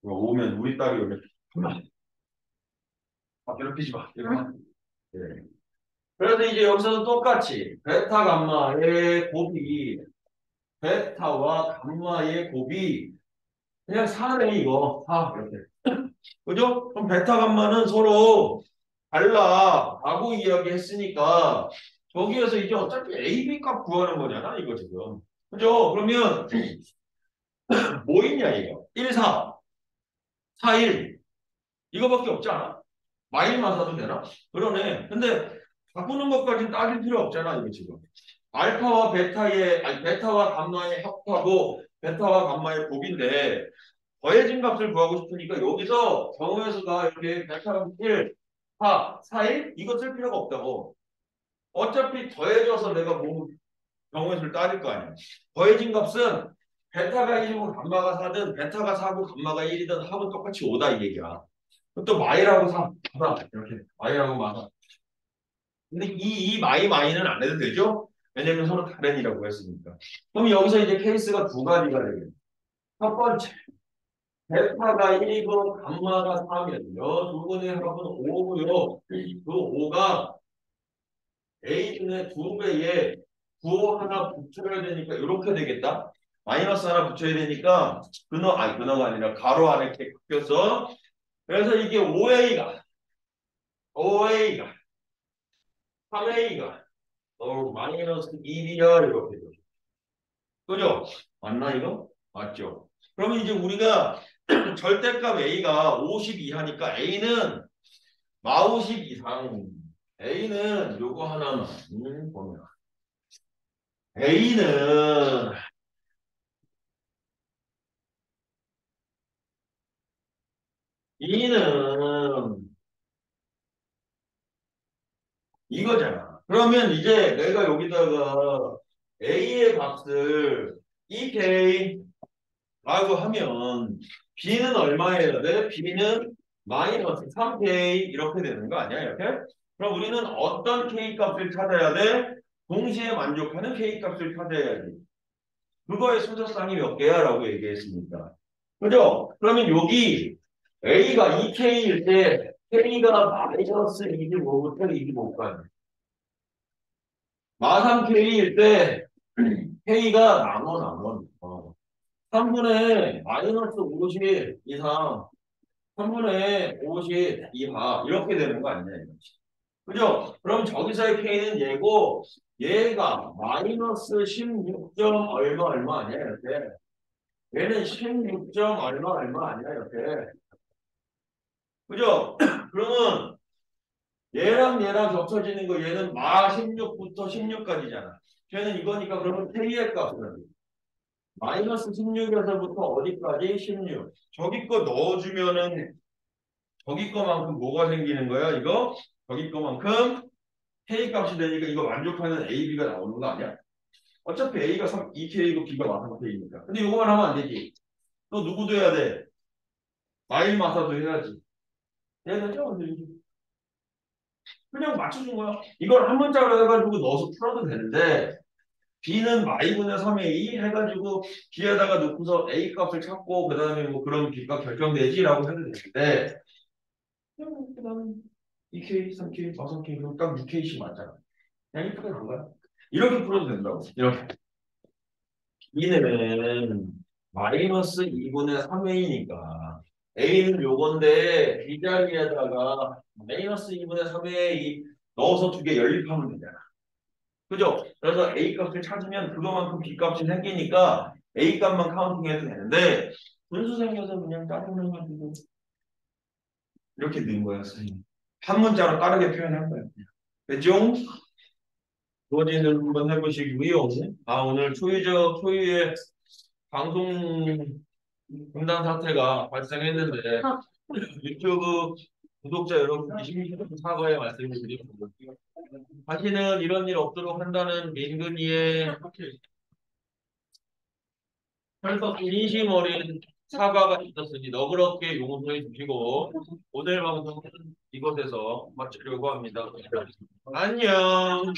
오면 우리 딸이 오면 감마. 괴롭히지 마. 이러면. 예. 그래서 이제 여기서도 똑같이 베타 감마의 곱이 베타와 감마의 곱이 그냥 4네 이거 4 이렇게 그죠? 그럼 베타 감마는 서로 달라라고 이야기했으니까 저기에서 이제 어차피 A, B 값 구하는 거잖아 이거 지금 그죠? 그러면 뭐 있냐 이거 1, 4 4, 1 이거밖에 없지 않아? 마일만 사도 되나? 그러네 근데 바꾸는 것까지는 따질 필요 없잖아 이거 지금 알파와 베타의 아니 베타와 감마의 합하고 베타와 감마의 곱인데 더해진 값을 구하고 싶으니까 여기서 경우에서가 이렇게 베타가 1, 4, 4, 1 이거 쓸 필요가 없다고. 어차피 더해져서 내가 뭐 경우에서를 따질 거 아니야. 더해진 값은 베타가 1이고 감마가 4든 베타가 4고 감마가 1이든 합은 똑같이 5다 이 얘기야. 또 마이라고 3, 이렇게 마이라고 마사. 근데 이 마이는 안 해도 되죠? 왜냐면 서로 다른 이라고 했으니까. 그럼 여기서 이제 케이스가 두 가지가 되겠네. 첫 번째, 베타가 1이고 감마가 3이면요. 두 분의 합은 5고요. 그 5가 A분의 2배에 9 하나 붙여야 되니까 이렇게 되겠다. 마이너스 하나 붙여야 되니까 근어가 아니라 가로 안에 이렇게 껴서 그래서 이게 5A가 3A가 마이너스 1이야 이렇게 되죠. 그죠? 맞나 이거? 맞죠? 그러면 이제 우리가 절대값 A가 50 이하니까 A는 50 이상 A는 요거 하나만 보면 A는 E는 이거잖아. 그러면 이제 내가 여기다가 A의 값을 2K 라고 하면 B는 얼마여야 돼? B는 마이너스 3K 이렇게 되는 거 아니야? 이렇게? 그럼 우리는 어떤 K 값을 찾아야 돼? 동시에 만족하는 K 값을 찾아야지. 그거의 소자쌍이 몇 개야? 라고 얘기했습니다. 그죠? 그러면 여기 A가 2K일 때 K가 마이너스 25부터 25까지. 마3K일 때 K가 나눠. 3분의 마이너스 50 이상 3분의 50 이하 이렇게 되는 거 아니냐 이거지. 그죠? 그럼 저기서의 K는 얘고 얘가 마이너스 16점 얼마 아니야 이렇게. 얘는 16점 얼마 아니야 이렇게. 그죠? 그러면 얘랑 겹쳐지는 거 얘는 마 16부터 16까지잖아. 걔는 이거니까 그러면 K의 값은 마이너스 16에서부터 어디까지? 16. 저기 거 넣어주면은 저기 거만큼 뭐가 생기는 거야? 이거? 저기 거만큼 K 값이 되니까 이거 만족하는 A, B가 나오는 거 아니야? 어차피 A가 2K이고 B가 마사 K니까. 근데 이거만 하면 안 되지. 또 누구도 해야 돼? 마일 마사도 해야지. 해야 되죠? 안 되지? 그냥 맞춰준 거야. 이걸 한 문자로 해가지고 넣어서 풀어도 되는데 B는 마이분의 3의 2 해가지고 B에다가 놓고서 A 값을 찾고 그 다음에 뭐 그럼 B가 결정되지라고 해도 되는데 그 다음에 2K, 3K, 4K 그럼 딱 6K씩 맞잖아. 그냥 이렇게 간 거야. 이렇게 풀어도 된다고. 이렇게. B는 마이너스 2분의 3A니까 A는 요건데 B 자리에다가 마이너스 2분의 3의 2 넣어서 두 개 연립하면 되잖아. 그죠? 그래서 A 값을 찾으면 그거만큼 B 값이 생기니까 A 값만 카운팅해도 되는데 분수 생겨서 그냥 짜증나가지고 이렇게 넣은 거야, 선생님. 한 문자로 빠르게 표현한 거야. 됐죠? 주어진을 한번 해보시고요. 오늘 초유의 방송 중단 사태가 발생했는데 유튜브 구독자 여러분께 심심한 사과의 말씀을 드립니다. 다시는 이런 일 없도록 한다는 민근이의 진심 어린 사과가 있었으니 너그럽게 용서해 주시고 오늘 방송은 이곳에서 마치려고 합니다. 안녕.